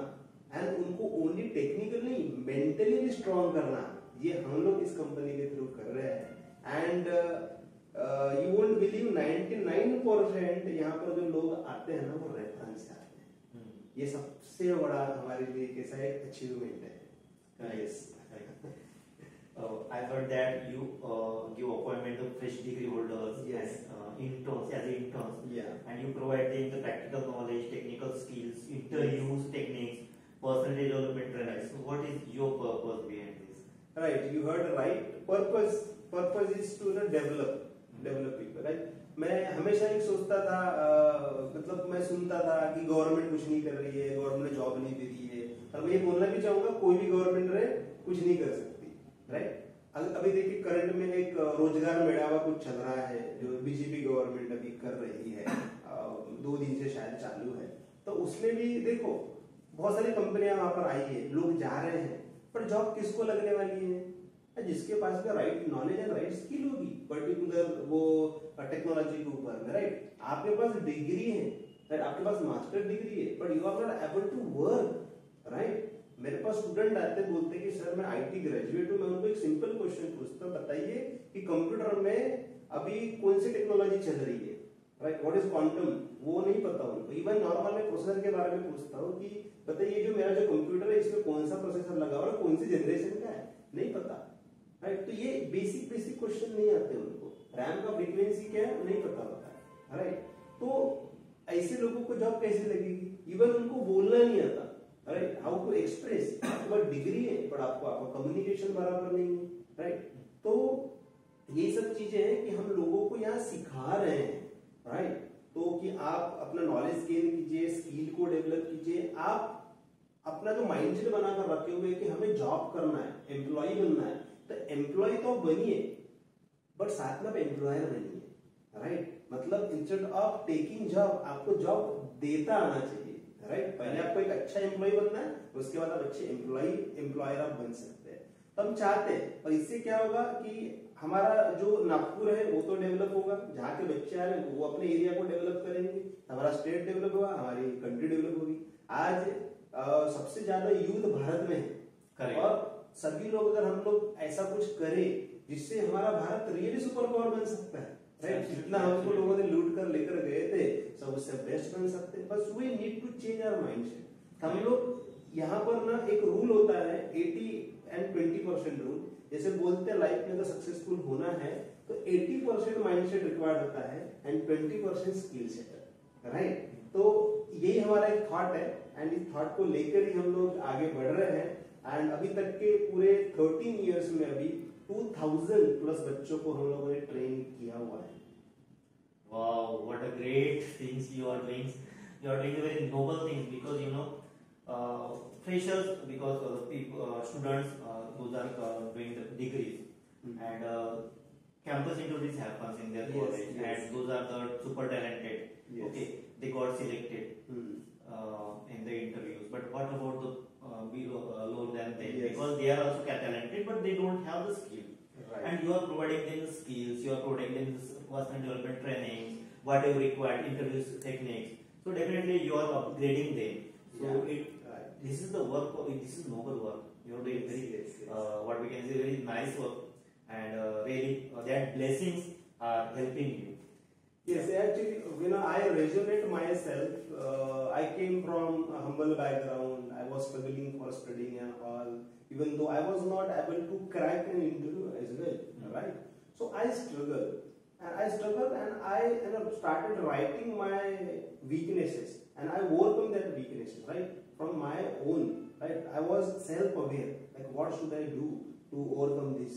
एंड उनको ओनली टेक्निकल नहीं, मेंटली भी स्ट्रॉन्ग करना, ये हम लोग इस कंपनी के थ्रू कर रहे हैं। एंड यू वोंट बिलीव 99% यहाँ पर जो लोग आते हैं ना, वो रेफरेंस से आते हैं। ये सबसे बड़ा हमारे लिए कैसा है, अचीवमेंट है। Yes, I heard that you give appointment to fresh degree holders, yes, and interns as interns, yeah, and you provide them the practical knowledge, technical skills, interviews, techniques, personal development training. So what is your purpose behind this? Right, you heard right. Purpose is to develop people, right? मैं हमेशा एक सोचता था, मतलब मैं सुनता था कि गवर्नमेंट कुछ नहीं कर रही है, गवर्नमेंट जॉब नहीं दे रही है, और मैं ये बोलना भी चाहूंगा, कोई भी गवर्नमेंट रहे कुछ नहीं कर सकती, राइट। अभी देखिए करंट में एक रोजगार मेळावा कुछ चल रहा है, जो बीजेपी गवर्नमेंट अभी कर रही है, 2 दिन से शायद चालू है। तो उसमें भी देखो बहुत सारी कंपनियां वहां पर आई है, लोग जा रहे हैं, पर जॉब किसको लगने वाली है? जिसके पास में right knowledge and right skill होगी, पर्टिकुलर वो टेक्नोलॉजी के ऊपर में, राइट। आपके पास डिग्री है, राइट, आपके पास मास्टर डिग्री है, but you are not able to work, right. मेरे पास स्टूडेंट आते बोलते कि सर मैं IT ग्रेजुएट हूँ, मैं उनको एक सिंपल क्वेश्चन पूछता हूँ, बताइए कि कंप्यूटर में अभी कौन सी टेक्नोलॉजी चल रही है, राइट, व्हाट इज क्वांटम, वो नहीं पता उनको। इवन नॉर्मल में प्रोसेसर के बारे में पूछता हूँ कि बताइए जो मेरा जो कंप्यूटर है इसमें कौन सा प्रोसेसर लगा हुआ है, कौन सी जनरेशन का है, नहीं पता, राइट। तो ये बेसिक क्वेश्चन नहीं आते उनको, रैम का फ्रीक्वेंसी क्या है नहीं पता होता है, राइट। तो ऐसे लोगों को जॉब कैसे लगेगी? इवन उनको बोलना नहीं आता, राइट, हाउ टू एक्सप्रेस। आपके पास डिग्री है पर आपका कम्युनिकेशन बराबर नहीं है, राइट। तो ये सब चीजें हैं कि हम लोगों को यहाँ सिखा रहे हैं, राइट। तो कि आप अपना नॉलेज गेन कीजिए, स्किल को डेवलप कीजिए, आप अपना जो माइंडसेट बनाकर रखे हुए कि हमें जॉब करना है, एम्प्लॉय बनना है, तो एम्प्लॉय तो बनिए, बट साथ में आप एम्प्लॉयर बनिए, राइट। मतलब इंस्टेड ऑफ टेकिंग जॉब, आपको जॉब देता आना चाहिए, राइट। पहले आपको एक अच्छा एम्प्लॉय बनना है, उसके बाद आप अच्छे एम्प्लॉयर आप बन सकते हैं। तो हम चाहते हैं, और इससे क्या होगा कि हमारा जो नागपुर है वो तो डेवलप होगा, जहाँ के बच्चे आ रहे हैं वो अपने एरिया को डेवलप करेंगे, हमारा स्टेट डेवलप होगा, हमारी कंट्री डेवलप होगी। आज सबसे ज्यादा यूथ भारत में है, और सभी लोग, अगर हम लोग ऐसा कुछ करें जिससे हमारा भारत रियली सुपर पावर बन सकता है, राइट। जितना हमको लोगों ने लूट कर लेकर गए थे, सब उससे बेस्ट बन सकते हैं। बस we need to change our mindset. हम लोग यहाँ पर ना एक रूल होता है 80 and 20% रूल, जैसे बोलते हैं लाइफ में अगर सक्सेसफुल होना है तो 80% माइंडसेट रिक्वायर्ड होता है एंड 20% स्किल सेट, राइट। तो यही हमारा एक थॉट है, एंड इस थॉट को लेकर ही हम लोग आगे बढ़ रहे हैं। एंड अभी तक के पूरे 13 इयर्स में अभी 2000 प्लस बच्चों को हम लोगों ने ट्रेन किया हुआ है। Wow, what a great things you are doing. You are doing very noble things, because you know, freshers, because students, those are doing the degrees, and campus interviews happens in their college, and those are the super talented. Okay, they got selected in the interviews. But what about the below, lower than them? Because they are also talented, but they don't have the skill. Right. And you are providing them the skills, you are providing them the personal development training, whatever required, interviews techniques. So definitely you are upgrading them. So this is the work, this is noble work. You are doing very, what we can say, very nice work, and really that blessings are helping you. Yes, actually, you know, I resonate myself. I came from a humble background. I was struggling for studying and all. Even though I was not able to crack an interview as well, right? So I struggled, and I started writing my weaknesses, and I overcome that weaknesses, right? From my own, right? I was self-aware, like what should I do to overcome this,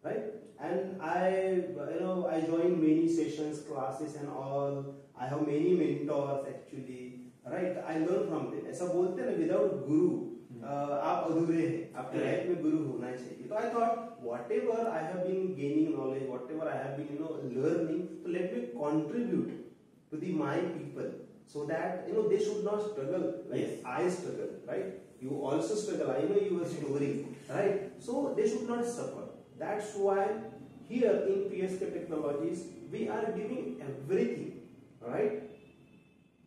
right? And I joined many sessions, classes and all. I have many mentors actually, right? I learn from them. ऐसा बोलते हैं ना, without guru आप अधूरे हैं, आपके life में गुरु होना चाहिए। तो I thought whatever I have been gaining knowledge, whatever I have been learning, so let me contribute to the my people, so that they should not struggle like I struggle, right? You also struggle, I know your story, right? So they should not suffer. That's why here in PSK Technologies we are giving everything, right?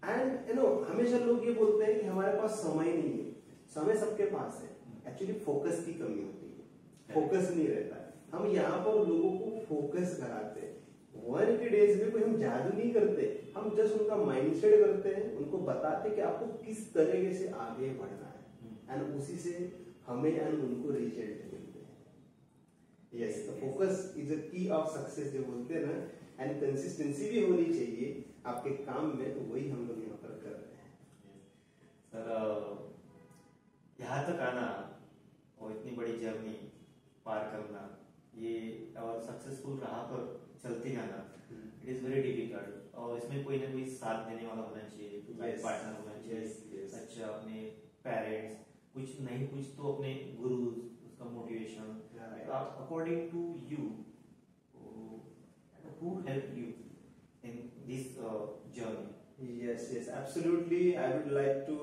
And हमेशा लोग ये बोलते हैं कि हमारे पास समय नहीं है। समय सबके पास है, एक्चुअली फोकस की कमी होती है, फोकस नहीं रहता है। हम यहाँ पर लोगों को फोकस कराते हैं। 180 डेज में कोई हम जादू नहीं करते, हम जस्ट उनका माइंडसेट करते हैं, उनको बताते हैं कि आपको किस तरीके से आगे बढ़ना है, एंड उसी से हमें एंड उनको रिजल्ट मिलते हैं। यस, तो फोकस इज अ की ऑफ सक्सेस जो बोलते हैं ना, एंड कंसिस्टेंसी भी होनी चाहिए आपके काम में, तो वही हम लोग यहाँ पर कर रहे हैं। सर, यहाँ तक आना और इतनी बड़ी जर्नी पार करना, ये और सक्सेसफुल राह पर चलते जाना, इट इज वेरी डिफिकल्ट, और इसमें कोई ना कोई साथ देने वाला होना चाहिए, पार्टनर होना चाहिए। अच्छा, अपने पेरेंट्स, कुछ नहीं कुछ तो अपने गुरु, उसका motivation. According to you, who helped you in this journey? Yes, absolutely. I would like to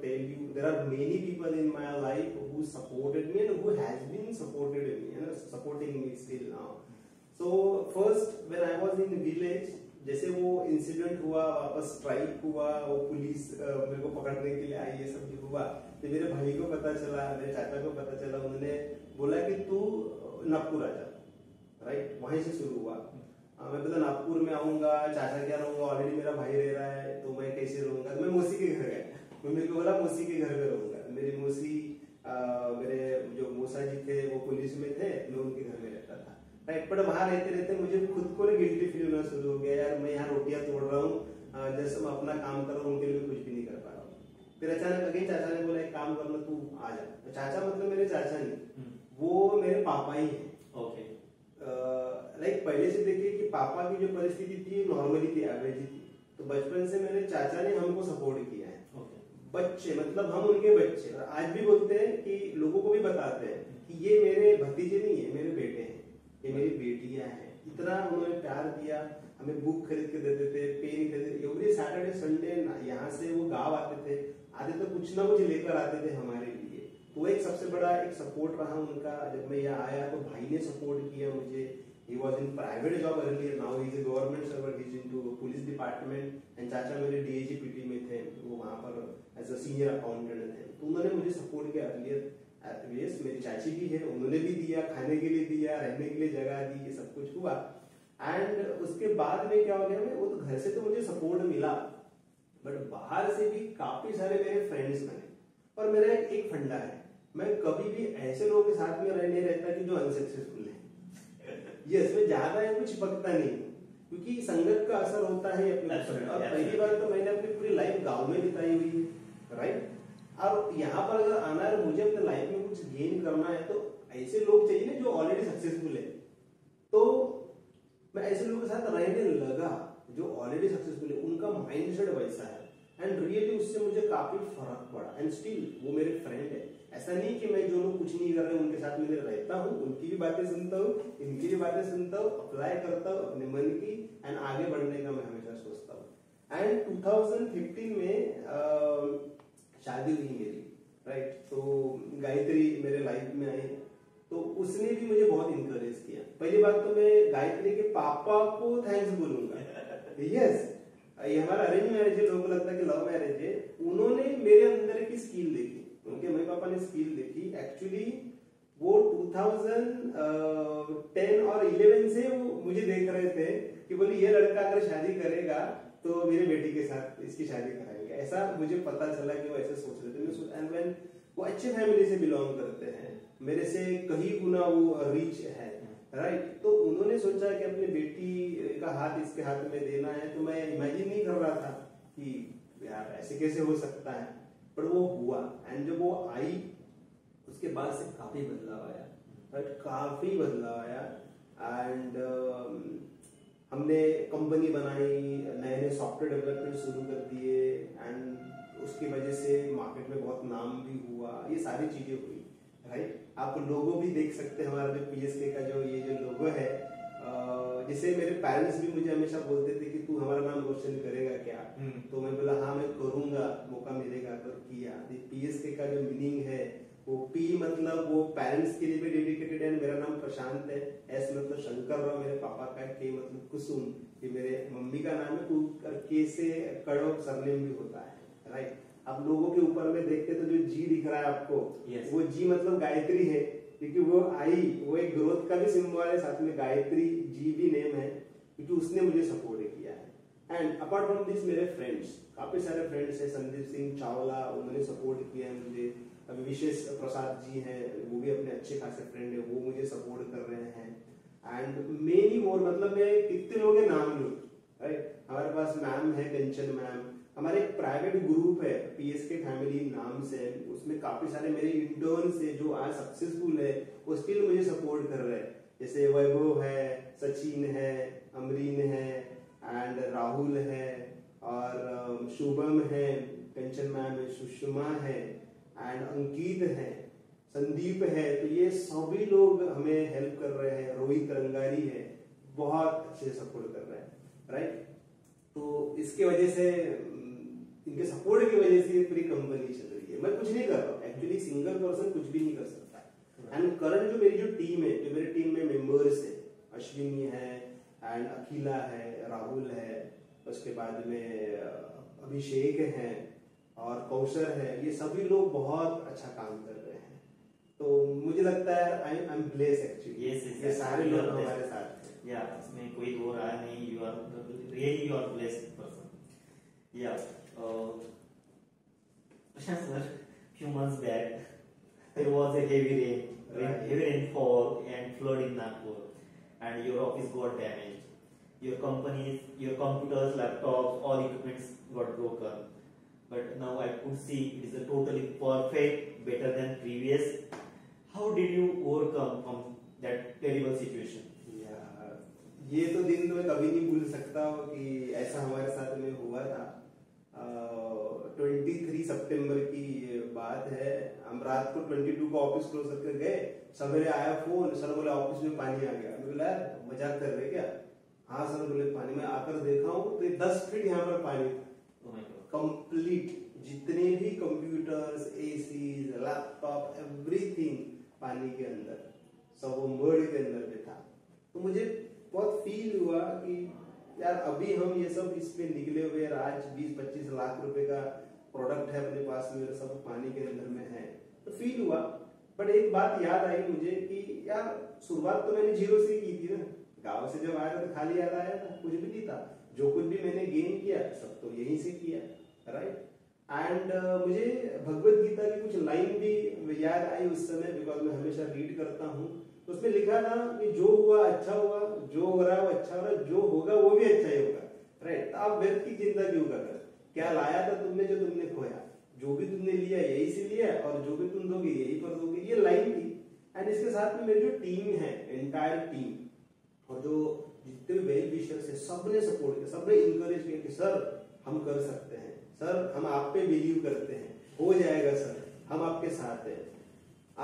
tell you, there are many people in my life who supported me and who has been supported me, supporting me still now. So first, when I was in village, जैसे वो incident हुआ, वापस strike हुआ, वो police मेरे को पकड़ने के लिए आई, ये सब जो हुआ, तो मेरे भाई को पता चला, मेरे चाचा को पता चला, उन्होंने बोला कि तू नागपुर आ जा, राइट? वहीं से शुरू हुआ। मैं पता नागपुर में आऊंगा, चाचा क्या रहूंगा, ऑलरेडी मेरा भाई रह रहा है, तो मैं कैसे रहूंगा? तो मैं मौसी के घर गया, मम्मी को बोला मौसी के घर में रहूंगा। मेरी मौसी, मेरे जो मौसा जी थे वो पुलिस में थे, मैं उनके घर में रहता था, राइट? बट वहां रहते रहते मुझे खुद को गिल्टी फील होना शुरू हो गया, यार मैं यहाँ रोटियां तोड़ रहा हूँ, जैसे मैं अपना काम कर रहा हूँ, उनके लिए कुछ भी नहीं कर पा रहा हूँ। फिर अचानक अगेन चाचा ने बोला एक काम करना, तू आ जा। तो चाचा मतलब मेरे चाचा नहीं, वो मेरे पापा ही है। ओके, लाइक पहले से देखिए कि पापा की जो परिस्थिति थी नॉर्मली थी, एवरेज थी, तो बचपन से मेरे चाचा ने हमको सपोर्ट किया है। बच्चे मतलब हम उनके बच्चे, और आज भी बोलते हैं कि लोगों को भी बताते हैं कि ये मेरे भतीजे नहीं है, मेरे बेटे हैं, ये मेरी बेटियां हैं। इतना उन्होंने प्यार दिया, हमें बुक खरीद के देते थे, पेन खरीद, एवरी सैटरडे संडे यहाँ से वो गाँव आते तो कुछ ना कुछ लेकर आते थे हमारे लिए। तो एक सबसे बड़ा एक सपोर्ट रहा उनका। जब मैं यहाँ आया तो भाई ने सपोर्ट किया मुझे। He was in private job earlier, now he is a government servant, he is into police department, and चाचा मेरे DIGPT में थे, वो वहाँ पर एज अ सीनियर अकाउंटेंट थे। तो उन्होंने मुझे सपोर्ट किया अर्लियर। मेरी चाची भी है, उन्होंने भी दिया, खाने के लिए दिया, रहने के लिए जगह दी, ये सब कुछ हुआ। एंड उसके बाद में क्या हो गया, मैं वो तो घर से तो मुझे सपोर्ट मिला, बट बाहर से भी काफी सारे मेरे फ्रेंड्स बने। और मेरा एक फंडा है, मैं कभी भी ऐसे लोगों के साथ में नहीं रहता कि जो अनसक्सेसफुल है। यस, मैं ज्यादा है कुछ पकता नहीं, क्योंकि संगत का असर होता है अपने ऊपर। और पहली बार तो मैंने अपनी पूरी लाइफ गांव में बिताई हुई है, राइट। और यहाँ पर अगर आना है, मुझे अपने लाइफ में कुछ गेन करना है, तो ऐसे लोग चाहिए ना जो ऑलरेडी सक्सेसफुल है। तो मैं ऐसे लोगों के साथ रहने लगा जो ऑलरेडी सक्सेसफुल है, उनका माइंडसेट वैसा है, एंड रियली उससे मुझे काफी फर्क पड़ा। एंड स्टिल वो मेरे फ्रेंड है। ऐसा नहीं कि मैं जो लोग कुछ नहीं कर रहे उनके साथ में रहता हूँ, उनकी भी बातें सुनता हूँ, इनकी भी बातें सुनता हूँ, अप्लाई करता हूँ अपने मन की, एंड आगे बढ़ने का मैं हमेशा सोचता हूँ। एंड 2015 में शादी हुई मेरी, राइट। तो गायत्री मेरे लाइफ में आई, तो उसने भी मुझे बहुत इंकरेज किया। पहली बात तो मैं गायत्री के पापा को थैंक्स बोलूंगा। यस, ये हमारा अरेंज मैरिज है, लोगों को लगता है कि लव मैरिज है। उन्होंने मेरे अंदर की स्किल देखी, उनके मम्मी पापा ने स्किल देखी। एक्चुअली वो 2010 और 11 से वो मुझे देख रहे थे कि बोले ये लड़का अगर शादी करेगा तो मेरे बेटी के साथ इसकी शादी कराएंगे। ऐसा मुझे पता चला कि वो ऐसे सोच रहे थे। एंड व्हेन वो अच्छे फैमिली से बिलोंग करते हैं, मेरे से कहीं गुना वो रिच है, राइट। तो उन्होंने सोचा कि अपनी बेटी का हाथ इसके हाथ में देना है। तो मैं इमेजिन नहीं कर रहा था कि यार ऐसे कैसे हो सकता है, पर वो हुआ। एंड जब वो आई उसके बाद से काफी बदलाव आया, राइट, काफी बदलाव आया। एंड हमने कंपनी बनाई, नए नए सॉफ्टवेयर डेवलपमेंट शुरू कर दिए, एंड उसकी वजह से मार्केट में बहुत नाम भी हुआ। ये सारी चीजें हुई, राइट। आप लोगो भी देख सकते हैं, हमारा जो PSK का जो ये जो लोगो है, जिसे मेरे पेरेंट्स भी मुझे हमेशा बोलते थे कि तू हमारा नाम रोशन करेगा क्या। तो मैं बोला हाँ मैं करूंगा, मौका मिलेगा। तो किया। PSK का जो मीनिंग है वो P मतलब वो पेरेंट्स के लिए भी डेडिकेटेड है। मेरा नाम प्रशांत है, S मतलब शंकर राव मेरे पापा का, K मतलब कुसुम, ये मेरे मम्मी का नाम है। K से कड़ो सरनेम भी होता है, राइट। आप लोगों के ऊपर में देखते तो जो G दिख रहा है आपको, yes. वो G मतलब गायत्री है, क्योंकि वो आई, वो एक ग्रोथ का भी सिंबल है, साथ में गायत्री G भी नेम है, क्योंकि उसने मुझे सपोर्ट किया है। एंड अपार्ट फ्रॉम दिस मेरे फ्रेंड्स, काफी सारे फ्रेंड्स है। संदीप सिंह चावला, उन्होंने सपोर्ट किया है मुझे। अभी विशेष प्रसाद जी हैं, वो भी अपने अच्छे खासे फ्रेंड है, वो मुझे सपोर्ट कर रहे हैं। एंड मेनी मोर, मतलब मैं कितने लोग हैं नाम लूं, राइट। हमारे पास मैम है, कंचन मैम। हमारे एक प्राइवेट ग्रुप है PSK फैमिली नाम से, उसमें काफी सारे मेरे इंटर्न्स है जो आज सक्सेसफुल है, वो स्टिल मुझे सपोर्ट कर रहे हैं। जैसे वैभव है, सचिन है, अमरीन है, एंड राहुल है, और शुभम है, कंचन मैम है, सुषमा है, एंड अंकित है, संदीप है। तो ये सभी लोग हमें हेल्प कर रहे हैं। रोहित रंगारी है, बहुत अच्छे सपोर्ट कर रहे हैं, राइट। तो इसके वजह से, इनके सपोर्ट की वजह से पूरी कंपनी चल रही है। मैं कुछ नहीं कर रहा हूँ, एक्चुअली सिंगल पर्सन कुछ भी नहीं कर सकता। एंड करंट जो मेरी जो टीम है, जो मेरी टीम में मेंबर्स है, अश्विनी है, एंड अखिला है, राहुल है, उसके बाद में अभिषेक है और कौशल है, ये सभी लोग बहुत अच्छा काम कर रहे हैं। तो मुझे लगता है आई एम ब्लेस्ड एक्चुअली, ये सारे लोग हमारे साथ हैं। या इसमें कोई दो राय नहीं, you are really you are blessed person. या Prashant sir, few months back there was a heavy rainfall and flood in Nagpur, and your office got damaged. Your companies, your computers, laptops, all equipments got broken. But now I could see it is a totally perfect, better than previous. How did you overcome from that terrible situation? ये तो दिन तो मैं कभी नहीं भूल सकता हूँ कि ऐसा हमारे साथ में हुआ था। 23 सितंबर की बात बात है, हम रात को 22 को ऑफिस क्लोज करके गए, सवेरे आया फोन, सर बोले ऑफिस में पानी आ गया। मैं बोला यार मजाक कर रहे क्या? हाँ सर बोले पानी में आकर देखा हूँ तो 10 फीट यहाँ पर पानी था कंप्लीट, जितने भी कंप्यूटर्स, एसीज, लैपटॉप, एवरीथिंग पानी के अंदर, सब वो मर्ड के अंदर पे था। तो मुझे बहुत फील हुआ कि यार अभी हम ये सब इस पे निकले हुए, आज 20-25 लाख रुपए का प्रोडक्ट है अपने पास में, सब पानी के अंदर में है, तो फील हुआ। बट एक बात याद आई मुझे कि यार शुरुआत तो मैंने जीरो से ही की थी ना, गांव से जब आया था तो खाली याद आया था, कुछ भी नहीं था। जो कुछ भी मैंने गेन किया सब तो यहीं से किया, राइट। एंड मुझे भगवत गीता की कुछ लाइन भी याद आई उस समय, बिकॉज मैं हमेशा रीड करता हूँ। तो उसमें लिखा था कि जो हुआ अच्छा हुआ, जो हो रहा है वो अच्छा हो रहा है, जो होगा वो भी अच्छा ही होगा, राइट। तो आप व्यर्थ की चिंता क्यों कर रहे? क्या लाया था तुमने जो तुमने खोया? जो भी तुमने लिया यही से लिया, और जो भी तुम दोगे यही पर दोगे, ये लाइन थी। एंड इसके साथ में मेरी जो टीम है, एंटायर टीम, और जो जितने भी वेल विशर्स है, सबने सपोर्ट किया, सबने इंकरेज किया कि सर हम कर सकते हैं, सर हम आप पे बिलीव करते हैं, हो जाएगा सर, हम आपके साथ हैं।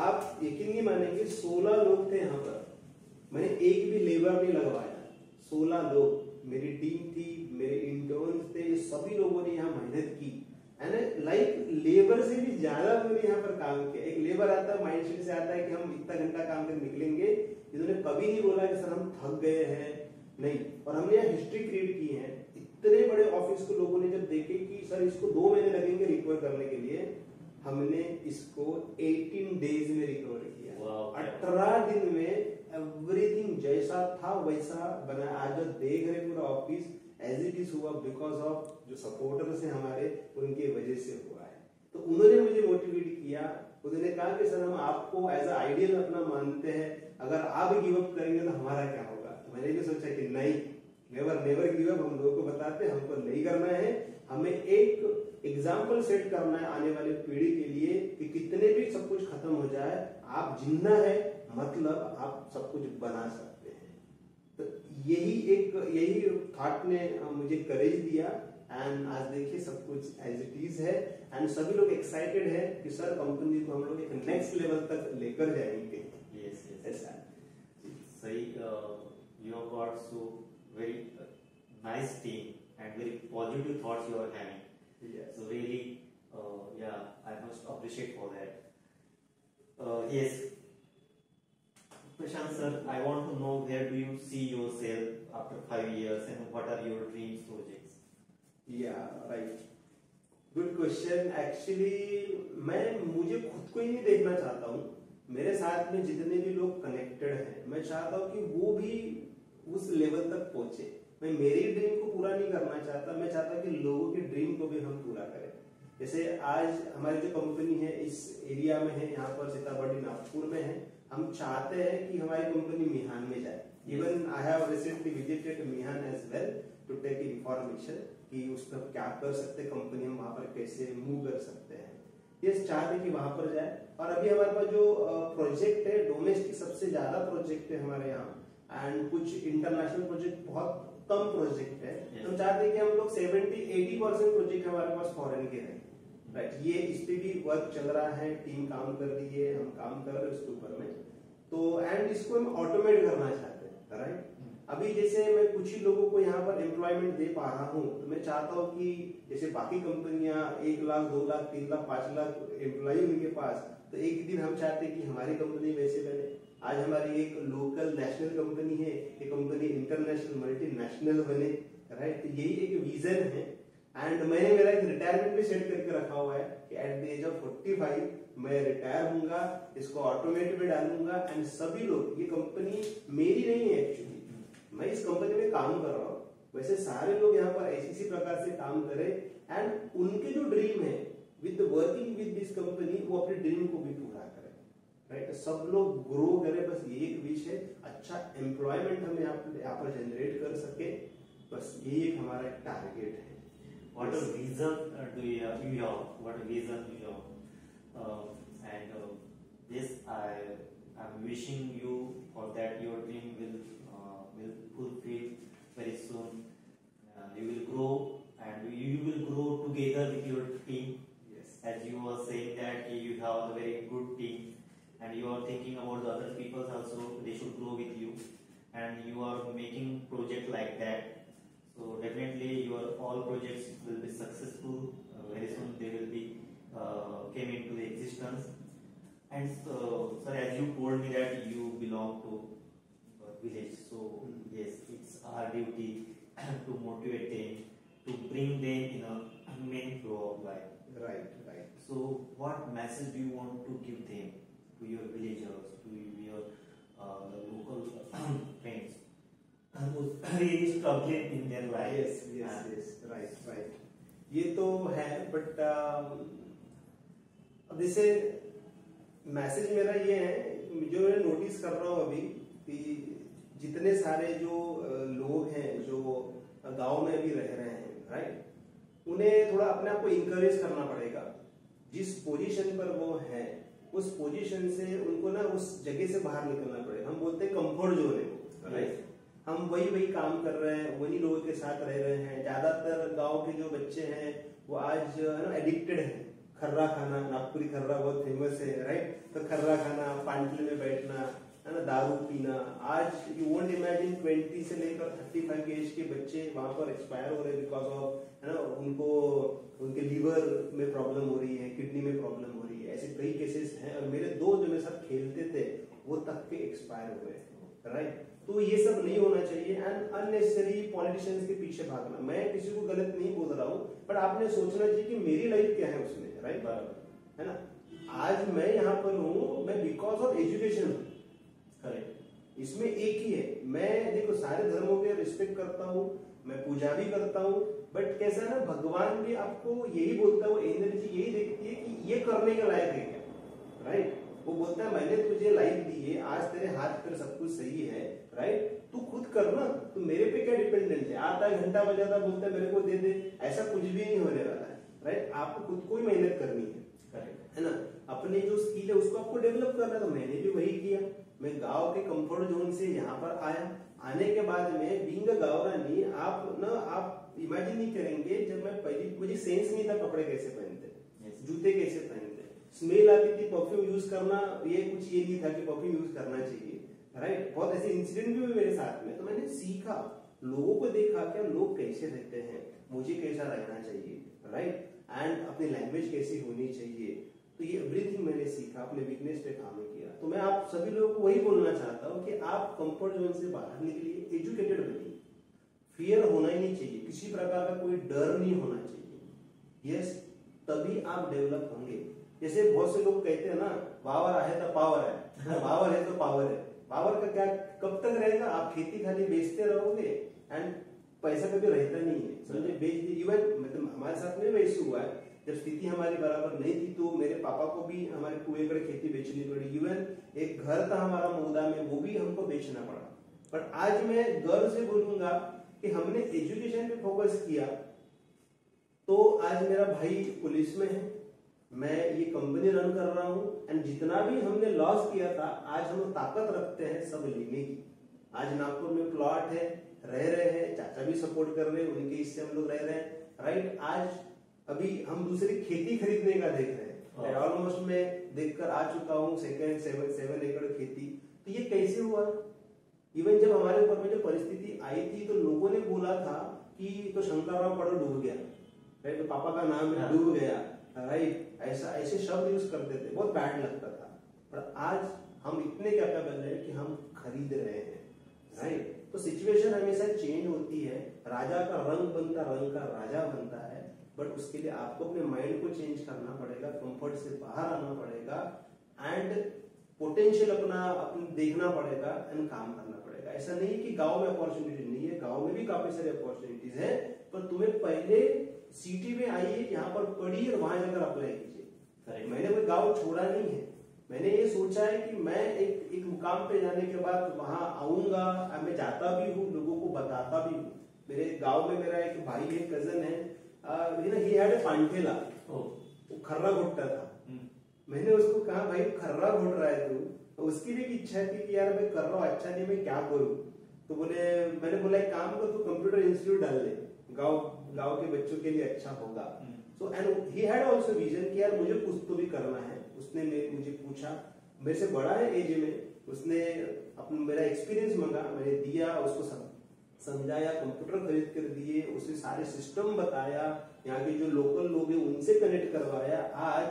आप यकीन नहीं मानेंगे, 16 लोग थे यहाँ पर, मैंने एक भी लेबर नहीं लगवाया। 16 लोग मेरी टीम थी, मेरे इंटर्न्स थे, सभी लोगों ने यहाँ मेहनत की। एंड लाइक लेबर से भी ज्यादा उन्होंने यहाँ पर काम किया। एक लेबर आता है माइंडसेट से आता है कि हम इतना घंटा काम कर निकलेंगे, इन्होंने कभी नहीं बोला कि सर हम थक गए हैं, नहीं। और हमने यहाँ हिस्ट्री क्रिएट की है। इतने बड़े ऑफिस को लोगों ने जब देखे कि सर इसको 2 महीने लगेंगे रिकवर करने के लिए, हमने इसको 18 डेज में रिकवर किया। 18 दिन में एवरीथिंग जैसा था वैसा बना। आज जो देख रहे पूरा ऑफिस एज इट इज हुआ बिकॉज ऑफ जो सपोर्टर्स हैं हमारे, उनके वजह से हुआ है। तो उन्होंने मुझे मोटिवेट किया, उन्होंने कहा कि सर हम आपको एज अ आइडियल अपना मानते हैं, अगर आप गिव अप करेंगे तो हमारा क्या होगा। तो मैंने भी सोचा कि नहीं, नेवर गिव अप। हम लोगों को बताते हैं हमको नहीं करना है, हमें एक एग्जाम्पल सेट करना है आने वाली पीढ़ी के लिए कि कितने भी सब कुछ खत्म हो जाए, आप जिंदा है मतलब आप सब कुछ बना सकते हैं। तो यही थॉट ने मुझे करेज दिया। एंड आज देखिए सब कुछ एज इट इज है, एंड सभी लोग एक्साइटेड है कि सर कंपनी को हम लोग एक नेक्स्ट लेवल तक लेकर जाएंगे। Yes, ऐसा सही। You have got so very nice team and very positive thoughts you are having. Yes. So really, yeah, I must appreciate for that. Yes, Prashant sir, I want to know where do you see yourself after 5 years and what are your dreams projects? Yeah, right. Good question. Actually, मुझे खुद को ही नहीं देखना चाहता हूँ, मेरे साथ में जितने भी लोग कनेक्टेड हैं, मैं चाहता हूँ कि वो भी उस लेवल तक पहुंचे। मैं मेरी ड्रीम को पूरा नहीं करना चाहता, मैं चाहता हूँ कि लोगों की ड्रीम को भी हम पूरा करें। जैसे आज हमारी जो कंपनी है इस एरिया में है, यहाँ पर सीतामढ़ी नागपुर में है, हम चाहते हैं कि हमारी कंपनी मिहान में जाए। Even I have recently visited Mihan as well to take information कि उसमें क्या कर सकते हैं, कंपनी हम वहां पर कैसे मूव कर सकते हैं। ये चाहते हैं कि वहां पर जाए। और अभी हमारे पास जो प्रोजेक्ट है, डोमेस्टिक सबसे ज्यादा प्रोजेक्ट है हमारे यहाँ, एंड कुछ इंटरनेशनल प्रोजेक्ट बहुत कम प्रोजेक्ट है। तो चाहते हैं कि हम लोग 70-80% प्रोजेक्ट हमारे पास फॉरेन के हैं, राइट। ये इस पे भी वर्क चल रहा है, टीम काम कर रही है, हम काम कर रहे हैं उसके ऊपर में। तो एंड इसको हम ऑटोमेट करना चाहते हैं, राइट। अभी जैसे मैं कुछ ही लोगों को यहाँ पर एम्प्लॉयमेंट दे पा रहा हूँ, तो मैं चाहता हूँ कि जैसे बाकी कंपनियां 1 लाख 2 लाख 3 लाख 5 लाख एम्प्लॉय उनके पास, तो एक दिन हम चाहते हैं कि हमारी कंपनी वैसे बने। आज हमारी एक लोकल नेशनल कंपनी है, ये कंपनी इंटरनेशनल मल्टीनेशनल बने, राइट। तो यही एक विजन है। एंड मैंने मेरा एक रिटायरमेंट भी सेट करके रखा हुआ है कि एट द एज ऑफ 45 मैं रिटायर होऊंगा, इसको ऑटोमेट में डालूंगा। एंड सभी लोग, ये कंपनी मेरी नहीं है एक्चुअली, मैं इस कंपनी में काम कर रहा हूँ, वैसे सारे लोग यहाँ पर ऐसी प्रकार से काम करें, एंड उनके जो ड्रीम है with working with this company, वो अपने ड्रीम को भी पूरा करें, राइट। सब लोग ग्रो करें, बस ये एक विश है। अच्छा एम्प्लॉयमेंट हम यहाँ पर जनरेट कर सके, बस यही एक हमारा एक टारगेट है। What a vision do you have? What a vision you have. And this I'm wishing you for that your dream will fulfill very soon. You will grow and you will grow together with your team. Yes. As you were saying that you definitely your all projects will be successful. Very soon they will be came into the existence. And sir, as you told me that you belong to village, so yes, it's our duty to motivate them, to bring them in a main flow of life. Right, right. So what message do you want to give them, to your villagers, to your local friends who really struggling in their life? Yes, yes, yes. Right, right. ये तो है, but अब जैसे message मेरा ये है, जो मैं नोटिस कर रहा हूँ अभी कि जितने सारे जो लोग हैं जो गांव में भी रह रहे हैं, राइट, उन्हें थोड़ा अपने आप को इंकरेज करना पड़ेगा। जिस पोजीशन पर वो है उस पोजीशन से उनको ना उस जगह से बाहर निकलना पड़ेगा। हम बोलते हैं कंफर्ट जोन है वो, राइट। हम वही काम कर रहे हैं, वही लोगों के साथ रह रहे हैं। ज्यादातर गांव के जो बच्चे हैं वो आज ना एडिक्टेड हैं। खर्रा खाना, नागपुरी खर्रा बहुत फेमस है, राइट। तो खर्रा खाना, पांटले में बैठना, है ना, दारू पीना। आज यू वोंट इमेजिन 20 से लेकर 35 की एज के बच्चे वहां पर एक्सपायर हो रहे हैं बिकॉज ऑफ, है ना, उनको उनके लीवर में प्रॉब्लम हो रही है, किडनी में प्रॉब्लम हो रही है। ऐसे कई केसेस हैं और मेरे दो जो मेरे साथ खेलते थे वो तक के एक्सपायर हुए, राइट। तो ये सब नहीं होना चाहिए एंड अननेसेसरी पॉलिटिशियंस के पीछे भागना। मैं किसी को गलत नहीं बोल रहा हूँ, बट आपने सोचना चाहिए कि मेरी लाइफ क्या है उसमें, राइट, है ना। आज मैं यहाँ पर हूँ, मैं बिकॉज ऑफ एजुकेशन हूँ, करेक्ट। इसमें एक ही है, मैं देखो सारे धर्मों के रिस्पेक्ट करता हूँ, मैं पूजा भी करता हूँ, बट कैसा है ना, भगवान भी आपको यही बोलता है, वो एनर्जी यही देखती है कि ये करने के लायक है क्या, राइट। वो बोलता है मैंने तुझे लाइफ दी है, आज तेरे हाथ पर सब कुछ सही है, राइट, तू खुद करना, तू मेरे पे क्या डिपेंडेंट है। आता है घंटा बजाता, बोलता है मेरे को दे दे, ऐसा कुछ भी नहीं होने वाला है, राइट। आपको खुद को ही मेहनत करनी है, करेक्ट, है ना। अपनी जो स्किल है उसको आपको डेवलप करना है। तो मैंने भी वही किया। मैं गांव के कंफर्ट जोन से यहाँ पर आया। आने के बाद में बीइंग अ गावरानी, आप इमेजिन नहीं करेंगे, जब मैं पहली, मुझे सेंस नहीं था कपड़े कैसे पहनते, जूते कैसे पहनते, स्मेल आती थी, परफ्यूम यूज करना, ये कुछ ये नहीं था कि परफ्यूम यूज करना चाहिए, राइट। बहुत ऐसे इंसिडेंट भी हुए मेरे साथ में। तो मैंने सीखा, लोगों को देखा क्या लोग कैसे रहते हैं, मुझे कैसा रहना चाहिए, राइट, एंड अपनी लैंग्वेज कैसी होनी चाहिए। तो ये एवरीथिंग मैंने सीखा, अपने वीकनेस पे काम किया। तो मैं आप सभी लोगों को वही बोलना चाहता हूँ कि आप कंफर्ट जोन से बाहर निकलिए, एजुकेटेड बनिए। फियर होना ही नहीं चाहिए, किसी प्रकार का कोई डर नहीं होना चाहिए। यस, तभी आप डेवलप होंगे। जैसे बहुत से लोग कहते हैं ना, पावर है तो पावर है, पावर है तो पावर है। पावर का क्या, कब तक रहेगा? आप खेती खाली बेचते रहोगे एंड पैसा कभी रहता नहीं है, समझे। बेच दी, इवन मतलब हमारे साथ में वैसे हुआ है, जब स्थिति हमारी बराबर नहीं थी तो मेरे पापा को भी हमारे 2 एकड़ खेती बेचनी पड़ी। इवन एक घर था हमारा मऊदा में, वो भी हमको बेचना पड़ा। पर आज मैं गर्व से बोलूंगा कि हमने एजुकेशन पे फोकस किया, तो आज मेरा भाई पुलिस में है, मैं ये कंपनी रन कर रहा हूँ एंड जितना भी हमने लॉस किया था, आज हम ताकत रखते हैं सब लेने की। आज नागपुर में प्लॉट है, रह रहे हैं, चाचा भी सपोर्ट कर रहे हैं, उनके इससे हम लोग रह रहे हैं, राइट। आज अभी हम दूसरी खेती खरीदने का देख रहे हैं, ऑलमोस्ट मैं देखकर आ चुका हूँ 7 एकड़ खेती। तो ये कैसे हुआ? इवन जब हमारे ऊपर में जो परिस्थिति आई थी तो लोगों ने बोला था कि तो शंकरराव पड़ो डूब गया, राइट, तो पापा का नाम डूब गया, राइट। ऐसे शब्द यूज करते थे, बहुत बैड लगता था। पर आज हम इतने कैपेबल हैं कि हम खरीद रहे हैं, राइट। तो सिचुएशन हमेशा चेंज होती है, राजा का रंग बनता, रंग का राजा बनता है, बट उसके लिए आपको अपने माइंड को चेंज करना पड़ेगा, कंफर्ट से बाहर आना पड़ेगा एंड पोटेंशियल अपना देखना पड़ेगा एंड काम करना पड़ेगा। ऐसा नहीं कि गांव में अपॉर्चुनिटी नहीं है, गांव में भी काफी सारी अपॉर्चुनिटीज है, पर तुम्हें पहले सिटी में आइए, यहाँ पर पढ़िए और वहां जाकर अप्लाई कीजिए। मैंने कोई गांव छोड़ा नहीं है, मैंने ये सोचा है कि मैं एक मुकाम पे जाने के बाद वहां आऊंगा, मैं जाता भी हूँ, लोगों को बताता भी हूँ। मेरे गांव में मेरा एक भाई है, कजन है, ही हैड ए पांठेला, वो खर्रा घोटता था। मैंने उसको कहा भाई खर्रा घोट रहा है तू, तो उसकी भी इच्छा थी कि यार मैं कर रहा हूँ, अच्छा नहीं मैं क्या करूँ। तो मैंने बोला एक काम कर, तू कंप्यूटर इंस्टीट्यूट डाल ले, गांव के बच्चों के लिए अच्छा होगा। So and he had also vision कि यार मुझे कुछ तो भी करना है। उसने मुझे पूछा, मेरे से बड़ा है एज में, उसने अपना मेरा एक्सपीरियंस मांगा, मैंने दिया, उसको समझाया, कंप्यूटर खरीद कर दिए, उसे सारे सिस्टम बताया, यहाँ के जो लोकल लोग हैं उनसे कनेक्ट करवाया। आज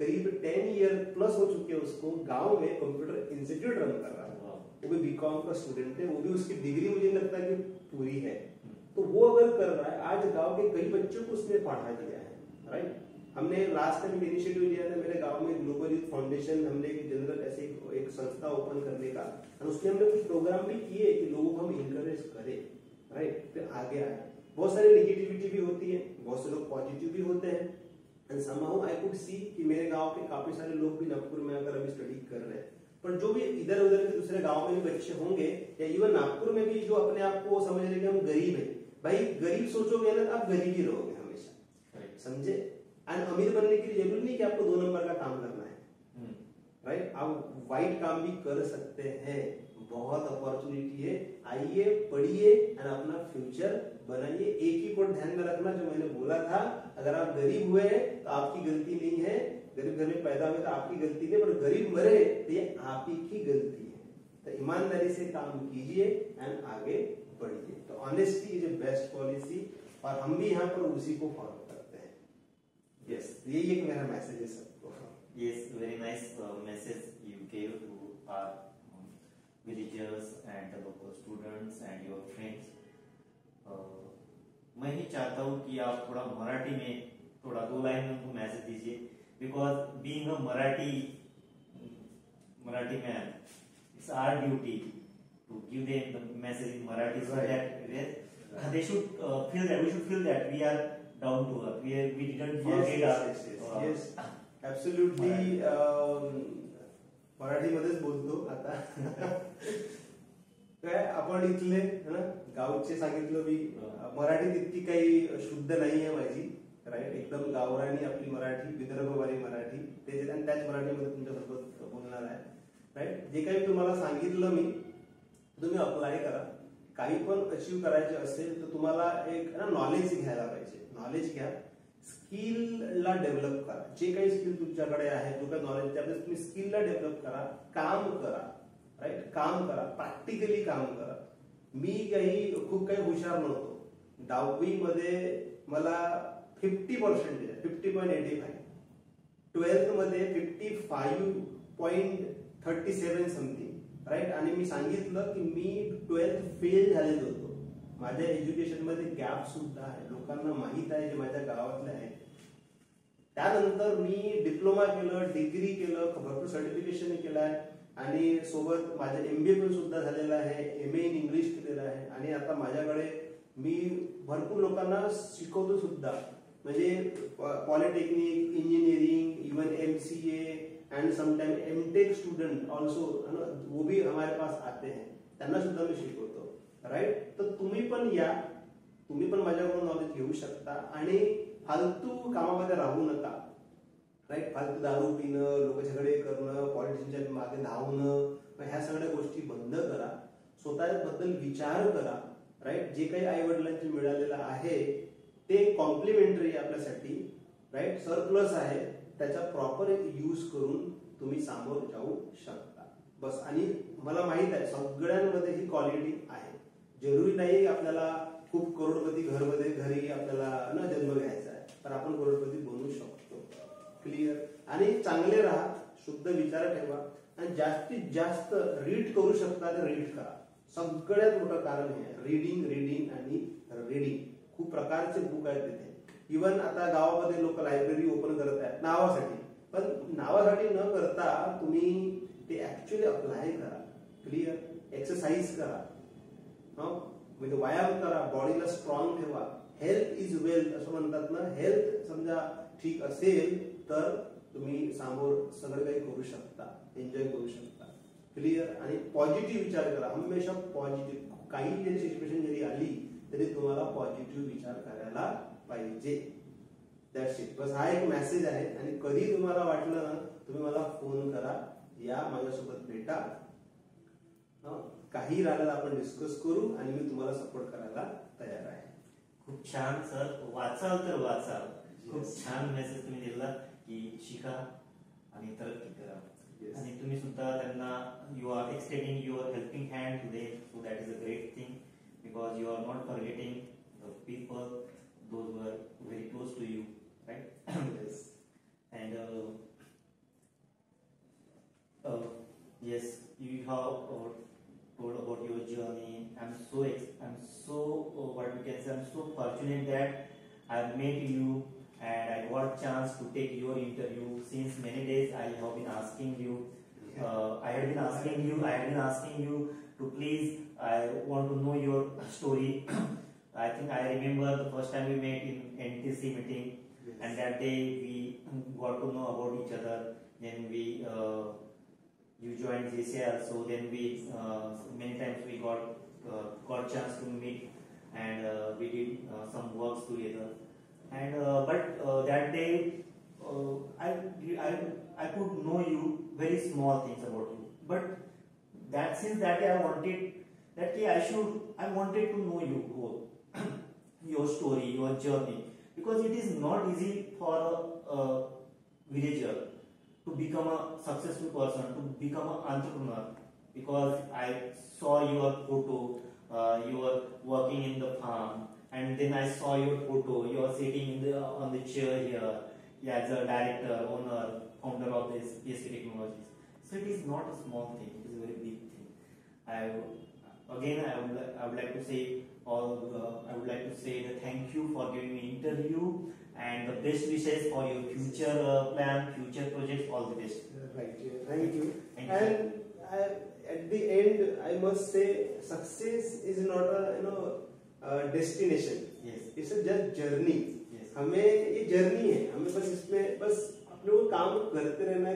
करीब 10 ईयर प्लस हो चुके हैं उसको, गांव में कंप्यूटर इंस्टीट्यूट रन कर रहा है। वो भी बीकॉम का स्टूडेंट है, वो भी उसकी डिग्री मुझे लगता है कि पूरी है। तो वो अगर कर रहा है, आज गांव के कई बच्चों को उसने पढ़ा दिया है, राइट। हमने लास्ट टाइम इनिशिएटिव लिया था मेरे गांव में, ग्लोबल यूथ फाउंडेशन, हमने एक जनरल ऐसे एक संस्था ओपन करने का, और उसमें हमने कुछ प्रोग्राम भी किए कि लोगों को हम इंकरेज करें, राइट, फिर आगे आए। बहुत सारे नेगेटिविटी भी होती है, बहुत से लोग पॉजिटिव भी होते हैं, and somehow I could see कि मेरे गांव के काफी सारे लोग भी नागपुर में अगर अभी स्टडी कर रहे हैं, पर जो भी इधर उधर के दूसरे गांव में भी बच्चे होंगे, या इवन नागपुर में भी जो अपने आप को समझ रहे कि हम गरीब हैं, भाई गरीब सोचोगे ना तो आप गरीब ही रहोगे हमेशा, समझे। एंड अमीर बनने के लिए जरूरी नहीं कि आपको 2 नंबर का काम करना है, राइट। आप वाइट काम भी कर सकते हैं, बहुत अपॉर्चुनिटी है। आइए, पढ़िए एंड अपना फ्यूचर बनाइए। एक ही को ध्यान में रखना जो मैंने बोला था, अगर आप गरीब हुए तो आपकी गलती नहीं है, गरीब घर में पैदा हुए तो आपकी गलती नहीं, पर गरीब मरे तो ये आप ही की गलती है। तो ईमानदारी से काम कीजिए एंड आगे बढ़िए। तो honesty is a best policy, और हम भी यहाँ पर उसी को फॉलो करते हैं। यस, यही एक मेरा मैसेज है सबको। Yes, very nice message you gave to our villagers and the local students and your friends. मैं ही चाहता हूँ कि आप थोड़ा मराठी में थोड़ा 2 लाइन में उनको मैसेज दीजिए, because being a Marathi man, it's our duty to give them the message in Marathi, so that they should feel that we should feel that we are down to earth. We didn't forget yes. Absolutely मराठीमध्येच बोलतो आता. काय आपण इथले गावचे सांगितलं मी, मराठी तितकी काही शुद्ध नाहीये माझी, राईट. एकदम गावरानी आपली मराठी, विदर्भवारी मराठी, त्याच मराठीमध्ये तुमच्यासोबत बोलणार आहे, राईट. जे काही तुम्हाला सांगितलं मी, तुम्ही अप्लाय करा. काही पण अचीव करायचे असेल तर तुम्हाला एक नॉलेज घ्यायला पाहिजे. नॉलेज घ्या, स्किलला डेव्हलप करा. जे काही स्किल तुमच्याकडे आहे, जो काही नॉलेज, त्यावेळेस तुम्ही स्किलला डेव्हलप करा, काम करा, राईट. काम करा, प्रॅक्टिकली काम करा. मी खूप काही हुशार नव्हतो. 10वी मध्ये मला 50% 50.85, 12th मध्ये 55.37 समथिंग, राईट. आणि मी सांगितलं की मी 12th फेल झालेलो होतो. माझ्या एज्युकेशन मध्ये गॅप सुद्धा आहे, लोकांना माहित आहे जे माझ्या गावातले आहे. त्यानंतर मी डिप्लोमा केलं, डिग्री केलं, भरपूर सर्टिफिकेशन केलं आहे, आणि सोबत माझं MBA पण सुद्धा झालेलं आहे, MA इन इंग्लिश केलेलं आहे. आणि आता माझ्याकडे मी भरपूर लोकांना शिकवतो सुद्धा, म्हणजे polytechnic, engineering, even MCA and sometime MTech student also, वो भी हमारे पास आते हैं, त्यांना सुद्धा मी शिकवतो, राईट. तर तुम्ही पण या, तुम्ही पण माझ्याकडून नॉलेज घेऊ शकता. आणि फालतू कामामध्ये राहू नका, राईट. फालतू दारू पिणं, लोक झगडे करणं, पॉलिटिशियनच्या मागे धावणं, ह्या सगळ्या गोष्टी बंद करा. स्वतःबद्दल विचार करा, राईट. जे काही आई वडिलांचे मिळालेलं आहे ते कॉम्प्लिमेंटरी आपल्यासाठी, राईट, सरप्लस आहे. त्याचा प्रॉपर यूज करून तुम्ही सामोर जाऊ शकता, बस. आणि मला माहित आहे सगळ्यांमध्ये ही क्वालिटी आहे. जरुरी नाही आपल्याला खूप करोडपती घरी आपल्याला जन्म घ्यायचा आहे, पण आपण करोडपती बनू शकतो. क्लिअर. आणि चांगले राहा, शुद्ध विचार ठेवा, आणि जास्तीत जास्त रीड करू शकता तर रीड करा. सगळ्यात मोठं कारण हे आहे, रीडिंग आणि रीडिंग. खूप प्रकारचे बुक आहेत तिथे. इवन आता गावामध्ये लोक लायब्ररी ओपन करत आहेत नावासाठी, पण नावासाठी न करता तुम्ही ते ऍक्च्युअली अप्लाय करा. क्लिअर. एक्सरसाइज करा, म्हणजे व्यायाम करा, बॉडीला स्ट्रॉंग ठेवा. हेल्थ इज वेल्थ असं म्हणतात ना. हेल्थ समजा ठीक असेल तर तुम्ही समोर सगळं काही करू शकता, एन्जॉय करू शकता. क्लिअर. आणि पॉझिटिव्ह विचार करा, हमेशा पॉझिटिव्ह. काही जरी सिच्युएशन जरी आली तरी तुम्हाला पॉझिटिव्ह विचार करायला पाहिजे. That's it. बस हा एक मेसेज आहे. आणि कधी तुम्हाला वाटलं ना, तुम्ही मला फोन करा, या माझ्यासोबत भेटा, काही राहिलं आपण डिस्कस करू, आणि मी तुम्हाला सपोर्ट करायला तयार आहे. खूप छान सर. वाचाल तर वाचाल. खूप छान मेसेज तुम्ही दिला की शिका आणि तरक्की करा. आणि तुम्ही सुद्धा त्यांना, you are extending your helping hand to them, so that is a great thing, because not forgetting the people, those who are very close to you, right? Yes. And yes, you have told about your journey. I'm so what we can say, I'm so fortunate that I met you and I got chance to take your interview. Since many days I have been asking you. I had been asking you to please. I want to know your story. I think I remember the first time we met in NTC meeting, Yes. and that day we got to know about each other. Then we you joined JCR, so then we many times we got chance to meet, and we did some works together. And but that day I could know you very small things about you, but that since that day I wanted that day I wanted to know you whole your story, your journey, because it is not easy for a villager to become a successful person, to become an entrepreneur. Because I saw your photo, you were working in the farm, and then I saw your photo, you are sitting on the chair here as a director, owner, founder of this PSK Technologies. So it is not a small thing; it is a very big thing. I would like to say I would like to say that thank you for giving me interview and the best wishes for your future plan, future projects. All the best. Right. Thank you. Thank you. And at the end, I must say, success is not a destination. Yes. It's a just journey. Yes. हमें ये journey है, हमें बस इसमें बस अपने को काम करते रहना है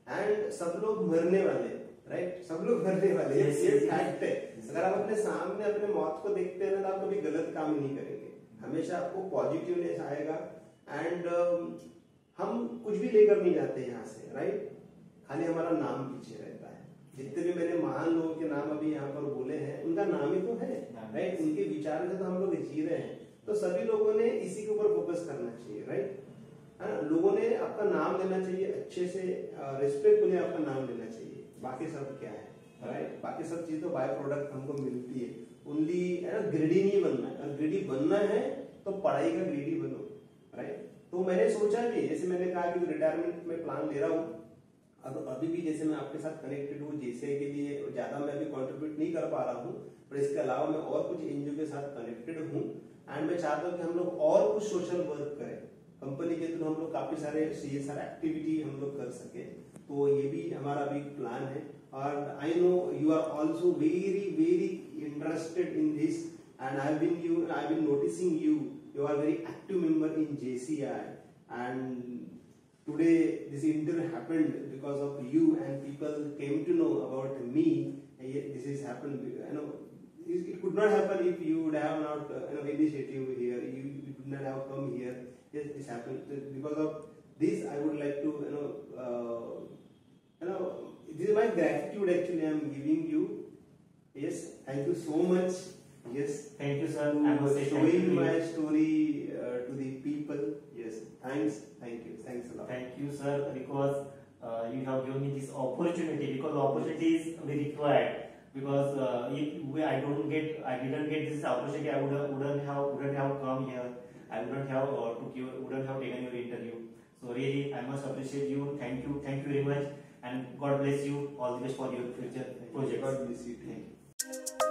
एंड सब लोग मरने वाले, राइट? सब लोग मरने वाले, ये फैक्ट है। अगर आप अपने सामने अपने मौत को देखते हैं ना, तो आप कभी गलत काम नहीं करेंगे, हमेशा आपको पॉजिटिवनेस आएगा। एंड हम कुछ भी लेकर नहीं जाते यहाँ से, राइट? खाली हमारा नाम पीछे रहता है। जितने भी मैंने महान लोगों के नाम अभी यहाँ पर बोले हैं, उनका नाम ही तो है, राइट? उनके विचार से तो हम लोग जी रहे हैं। तो सभी लोगों ने इसी के ऊपर फोकस करना चाहिए, राइट? लोगों ने आपका नाम लेना चाहिए, अच्छे से रिस्पेक्टफुली आपका नाम लेना चाहिए। बाकी सब क्या है, राइट? बाकी सब चीज तो बाय प्रोडक्ट हमको मिलती है। ओनली ग्रेडी नहीं बनना है, अगर ग्रेडी बनना है तो पढ़ाई का ग्रेडी बनो, राइट? तो मैंने सोचा भी, जैसे मैंने कहा कि रिटायरमेंट में प्लान ले रहा हूँ, अब अभी भी जैसे मैं आपके साथ कनेक्टेड हूँ, जैसे के लिए ज्यादा मैं अभी कंट्रीब्यूट नहीं कर पा रहा हूँ, पर इसके अलावा मैं और कुछ एनजीओ के साथ कनेक्टेड हूँ एंड मैं चाहता हूँ कि हम लोग और कुछ सोशल वर्क करें। कंपनी के थ्रू हम लोग काफी सारे CSR एक्टिविटी हम लोग कर सके, तो ये भी हमारा भी प्लान है। और I know you are also very very interested in this and I been noticing you are very active member in JCI, and today this interview happened because of you and people came to know about me. This has happened, it could not happen if you would have not initiative here, you would not have come here. Yes, this happened because of this. I would like to this is my gratitude actually I am giving you. Yes, thank you so much. Yes, thank you, sir. For showing my story to the people. Yes, thanks a lot. Thank you, sir, because you have given me this opportunity, because opportunities we required. Because if I didn't get this opportunity, I wouldn't have come here. I wouldn't have taken your interview. So really, I must appreciate you. Thank you very much, and God bless you. All the best for your future projects. God bless you. Thank you.